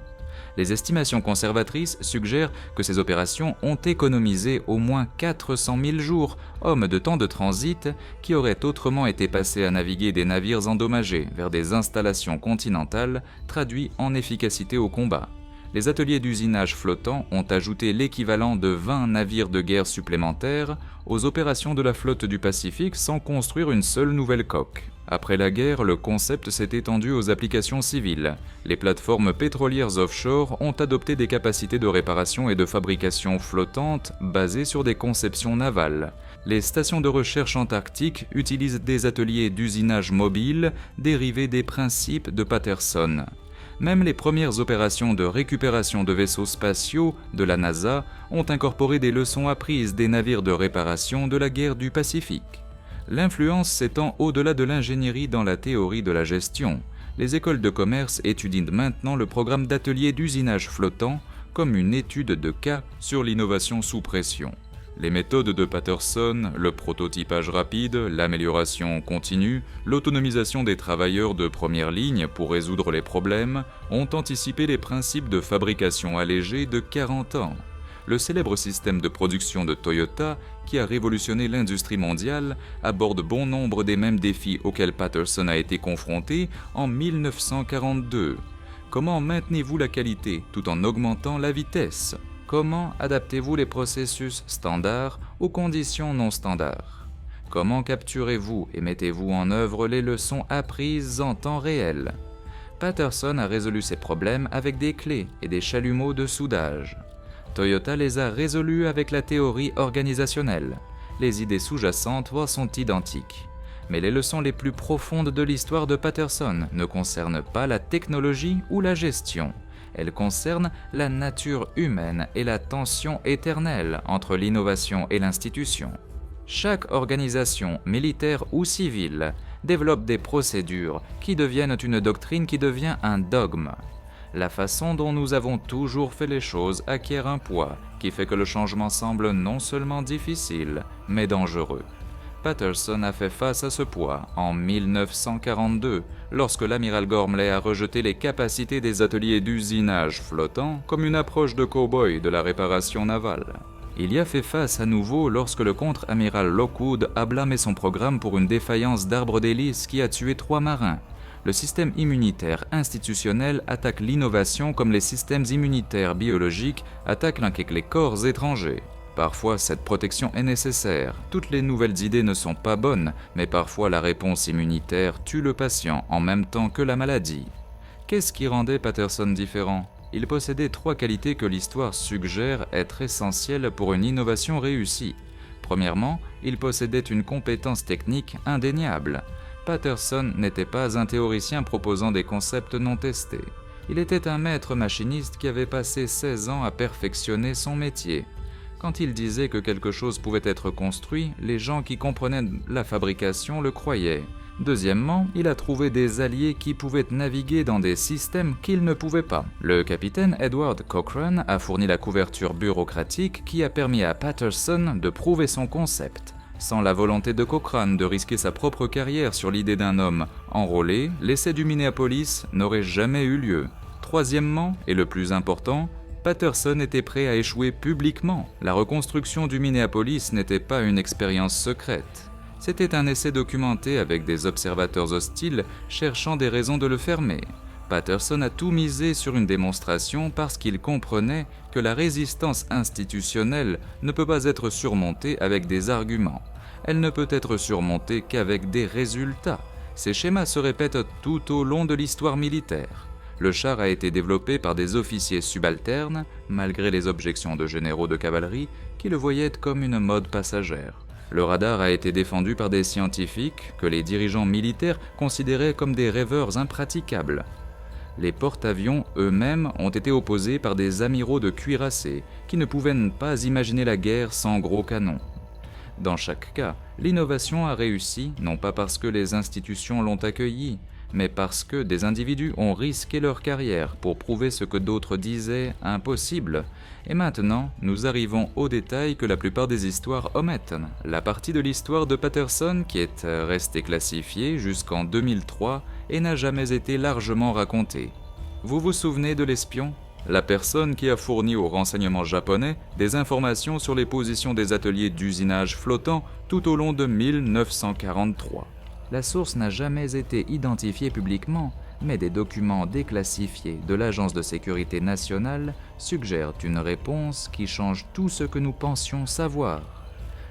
Les estimations conservatrices suggèrent que ces opérations ont économisé au moins 400 000 jours, hommes de temps de transit, qui auraient autrement été passés à naviguer des navires endommagés vers des installations continentales, traduits en efficacité au combat. Les ateliers d'usinage flottant ont ajouté l'équivalent de 20 navires de guerre supplémentaires aux opérations de la flotte du Pacifique sans construire une seule nouvelle coque. Après la guerre, le concept s'est étendu aux applications civiles. Les plateformes pétrolières offshore ont adopté des capacités de réparation et de fabrication flottantes basées sur des conceptions navales. Les stations de recherche antarctiques utilisent des ateliers d'usinage mobile dérivés des principes de Patterson. Même les premières opérations de récupération de vaisseaux spatiaux de la NASA ont incorporé des leçons apprises des navires de réparation de la guerre du Pacifique. L'influence s'étend au-delà de l'ingénierie dans la théorie de la gestion. Les écoles de commerce étudient maintenant le programme d'atelier d'usinage flottant comme une étude de cas sur l'innovation sous pression. Les méthodes de Patterson, le prototypage rapide, l'amélioration continue, l'autonomisation des travailleurs de première ligne pour résoudre les problèmes ont anticipé les principes de fabrication allégée de 40 ans. Le célèbre système de production de Toyota, qui a révolutionné l'industrie mondiale, aborde bon nombre des mêmes défis auxquels Patterson a été confronté en 1942. Comment maintenez-vous la qualité tout en augmentant la vitesse ? Comment adaptez-vous les processus standards aux conditions non standards? Comment capturez-vous et mettez-vous en œuvre les leçons apprises en temps réel? Patterson a résolu ces problèmes avec des clés et des chalumeaux de soudage. Toyota les a résolus avec la théorie organisationnelle. les idées sous-jacentes sont identiques. Mais les leçons les plus profondes de l'histoire de Patterson ne concernent pas la technologie ou la gestion. Elles concernent la nature humaine et la tension éternelle entre l'innovation et l'institution. Chaque organisation, militaire ou civile, développe des procédures qui deviennent une doctrine qui devient un dogme. La façon dont nous avons toujours fait les choses acquiert un poids qui fait que le changement semble non seulement difficile, mais dangereux. Patterson a fait face à ce poids en 1942, lorsque l'amiral Gormley a rejeté les capacités des ateliers d'usinage flottants comme une approche de cow-boy de la réparation navale. Il y a fait face à nouveau lorsque le contre-amiral Lockwood a blâmé son programme pour une défaillance d'arbre d'hélice qui a tué 3 marins. Le système immunitaire institutionnel attaque l'innovation comme les systèmes immunitaires biologiques attaquent les corps étrangers. Parfois, cette protection est nécessaire. Toutes les nouvelles idées ne sont pas bonnes, mais parfois la réponse immunitaire tue le patient en même temps que la maladie. Qu'est-ce qui rendait Patterson différent ? Il possédait 3 qualités que l'histoire suggère être essentielles pour une innovation réussie. Premièrement, il possédait une compétence technique indéniable. Patterson n'était pas un théoricien proposant des concepts non testés. Il était un maître machiniste qui avait passé 16 ans à perfectionner son métier. Quand il disait que quelque chose pouvait être construit, les gens qui comprenaient la fabrication le croyaient. Deuxièmement, il a trouvé des alliés qui pouvaient naviguer dans des systèmes qu'il ne pouvait pas. Le capitaine Edward Cochrane a fourni la couverture bureaucratique qui a permis à Patterson de prouver son concept. Sans la volonté de Cochrane de risquer sa propre carrière sur l'idée d'un homme enrôlé, l'essai du Minneapolis n'aurait jamais eu lieu. Troisièmement, et le plus important, Patterson était prêt à échouer publiquement. La reconstruction du Minneapolis n'était pas une expérience secrète. C'était un essai documenté avec des observateurs hostiles cherchant des raisons de le fermer. Patterson a tout misé sur une démonstration parce qu'il comprenait que la résistance institutionnelle ne peut pas être surmontée avec des arguments. Elle ne peut être surmontée qu'avec des résultats. Ces schémas se répètent tout au long de l'histoire militaire. Le char a été développé par des officiers subalternes, malgré les objections de généraux de cavalerie qui le voyaient comme une mode passagère. Le radar a été défendu par des scientifiques que les dirigeants militaires considéraient comme des rêveurs impraticables. Les porte-avions eux-mêmes ont été opposés par des amiraux de cuirassés qui ne pouvaient pas imaginer la guerre sans gros canons. Dans chaque cas, l'innovation a réussi non pas parce que les institutions l'ont accueillie, mais parce que des individus ont risqué leur carrière pour prouver ce que d'autres disaient impossible. Et maintenant, nous arrivons aux détails que la plupart des histoires omettent. La partie de l'histoire de Patterson qui est restée classifiée jusqu'en 2003 et n'a jamais été largement racontée. Vous vous souvenez de l'espion ? La personne qui a fourni aux renseignements japonais des informations sur les positions des ateliers d'usinage flottants tout au long de 1943. La source n'a jamais été identifiée publiquement, mais des documents déclassifiés de l'Agence de sécurité nationale suggèrent une réponse qui change tout ce que nous pensions savoir.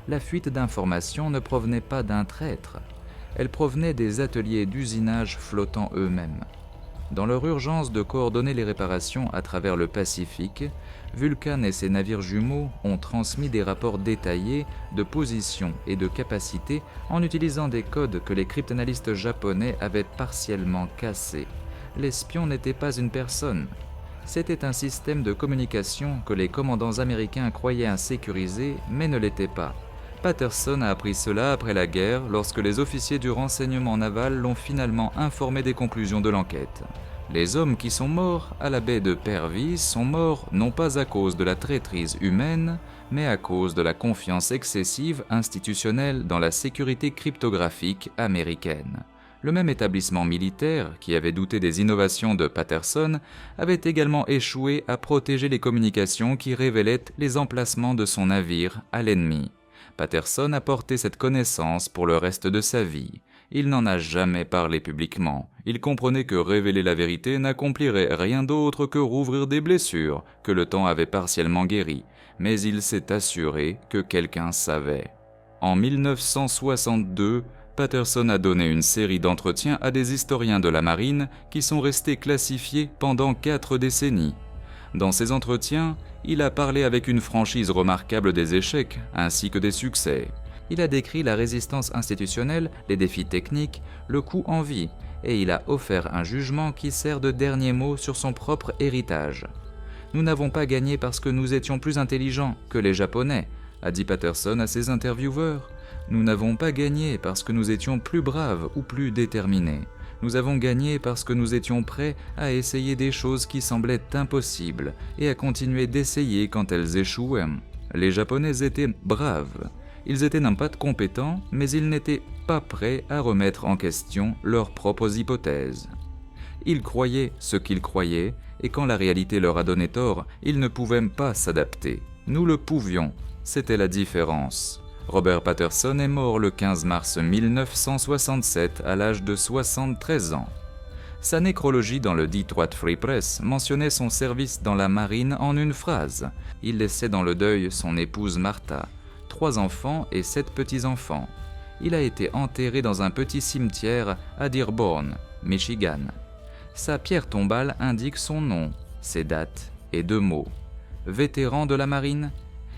La fuite d'informations ne provenait pas d'un traître, elle provenait des ateliers d'usinage flottants eux-mêmes. Dans leur urgence de coordonner les réparations à travers le Pacifique, Vulcan et ses navires jumeaux ont transmis des rapports détaillés de position et de capacité en utilisant des codes que les cryptanalystes japonais avaient partiellement cassés. L'espion n'était pas une personne. C'était un système de communication que les commandants américains croyaient insécurisé, mais ne l'était pas. Patterson a appris cela après la guerre, lorsque les officiers du renseignement naval l'ont finalement informé des conclusions de l'enquête. Les hommes qui sont morts à la baie de Pervis sont morts non pas à cause de la traîtrise humaine, mais à cause de la confiance excessive institutionnelle dans la sécurité cryptographique américaine. Le même établissement militaire, qui avait douté des innovations de Patterson, avait également échoué à protéger les communications qui révélaient les emplacements de son navire à l'ennemi. Patterson a porté cette connaissance pour le reste de sa vie. Il n'en a jamais parlé publiquement. Il comprenait que révéler la vérité n'accomplirait rien d'autre que rouvrir des blessures que le temps avait partiellement guéries, mais il s'est assuré que quelqu'un savait. En 1962, Patterson a donné une série d'entretiens à des historiens de la marine qui sont restés classifiés pendant 4 décennies. Dans ces entretiens, il a parlé avec une franchise remarquable des échecs ainsi que des succès. Il a décrit la résistance institutionnelle, les défis techniques, le coût en vie, et il a offert un jugement qui sert de dernier mot sur son propre héritage. Nous n'avons pas gagné parce que nous étions plus intelligents que les Japonais, a dit Patterson à ses intervieweurs. Nous n'avons pas gagné parce que nous étions plus braves ou plus déterminés. Nous avons gagné parce que nous étions prêts à essayer des choses qui semblaient impossibles et à continuer d'essayer quand elles échouaient. Les Japonais étaient braves. Ils étaient non pas compétents, mais ils n'étaient pas prêts à remettre en question leurs propres hypothèses. Ils croyaient ce qu'ils croyaient, et quand la réalité leur a donné tort, ils ne pouvaient pas s'adapter. Nous le pouvions, c'était la différence. Robert Patterson est mort le 15 mars 1967 à l'âge de 73 ans. Sa nécrologie dans le Detroit Free Press mentionnait son service dans la marine en une phrase. Il laissait dans le deuil son épouse Martha, 3 enfants et 7 petits-enfants. Il a été enterré dans un petit cimetière à Dearborn, Michigan. Sa pierre tombale indique son nom, ses dates et 2 mots. Vétéran de la marine.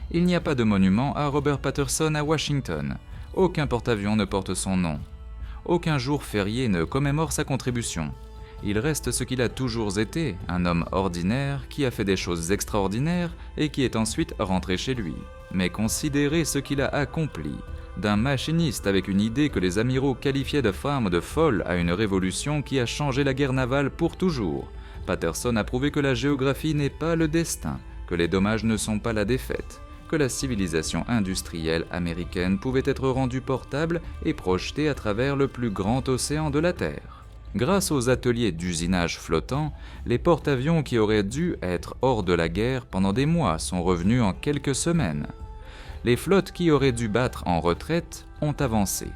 Il n'y a pas de monument à Robert Patterson à Washington. Aucun porte-avions ne porte son nom. Aucun jour férié ne commémore sa contribution. Il reste ce qu'il a toujours été, un homme ordinaire qui a fait des choses extraordinaires et qui est ensuite rentré chez lui. Mais considérez ce qu'il a accompli. D'un machiniste avec une idée que les amiraux qualifiaient de femme de folle à une révolution qui a changé la guerre navale pour toujours. Patterson a prouvé que la géographie n'est pas le destin, que les dommages ne sont pas la défaite, que la civilisation industrielle américaine pouvait être rendue portable et projetée à travers le plus grand océan de la Terre. Grâce aux ateliers d'usinage flottant, les porte-avions qui auraient dû être hors de la guerre pendant des mois sont revenus en quelques semaines. Les flottes qui auraient dû battre en retraite ont avancé.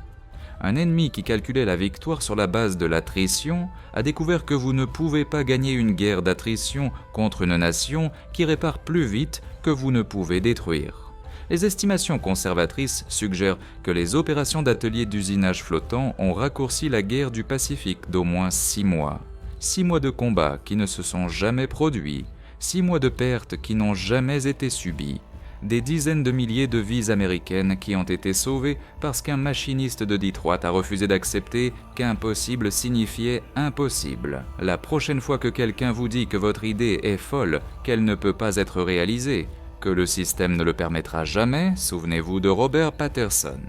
Un ennemi qui calculait la victoire sur la base de l'attrition a découvert que vous ne pouvez pas gagner une guerre d'attrition contre une nation qui répare plus vite que vous ne pouvez détruire. Les estimations conservatrices suggèrent que les opérations d'ateliers d'usinage flottant ont raccourci la guerre du Pacifique d'au moins 6 mois. 6 mois de combats qui ne se sont jamais produits, 6 mois de pertes qui n'ont jamais été subies, des dizaines de milliers de vies américaines qui ont été sauvées parce qu'un machiniste de Detroit a refusé d'accepter qu'impossible signifiait impossible. La prochaine fois que quelqu'un vous dit que votre idée est folle, qu'elle ne peut pas être réalisée, que le système ne le permettra jamais, souvenez-vous de Robert Patterson.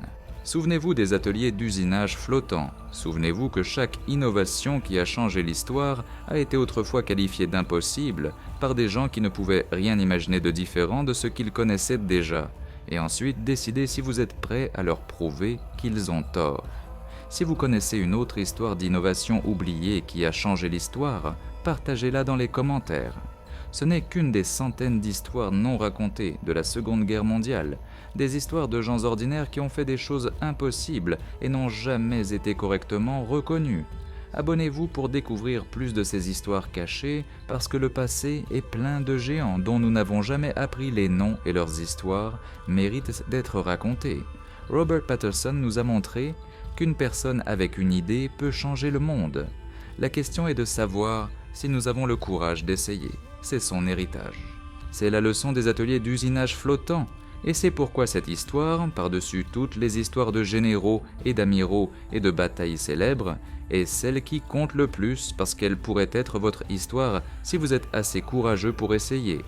Souvenez-vous des ateliers d'usinage flottant. Souvenez-vous que chaque innovation qui a changé l'histoire a été autrefois qualifiée d'impossible par des gens qui ne pouvaient rien imaginer de différent de ce qu'ils connaissaient déjà, et ensuite décidez si vous êtes prêt à leur prouver qu'ils ont tort. Si vous connaissez une autre histoire d'innovation oubliée qui a changé l'histoire, partagez-la dans les commentaires. Ce n'est qu'une des centaines d'histoires non racontées de la Seconde Guerre mondiale, des histoires de gens ordinaires qui ont fait des choses impossibles et n'ont jamais été correctement reconnues. Abonnez-vous pour découvrir plus de ces histoires cachées, parce que le passé est plein de géants dont nous n'avons jamais appris les noms et leurs histoires méritent d'être racontées. Robert Patterson nous a montré qu'une personne avec une idée peut changer le monde. La question est de savoir si nous avons le courage d'essayer. C'est son héritage. C'est la leçon des ateliers d'usinage flottant, et c'est pourquoi cette histoire, par-dessus toutes les histoires de généraux et d'amiraux et de batailles célèbres, est celle qui compte le plus parce qu'elle pourrait être votre histoire si vous êtes assez courageux pour essayer.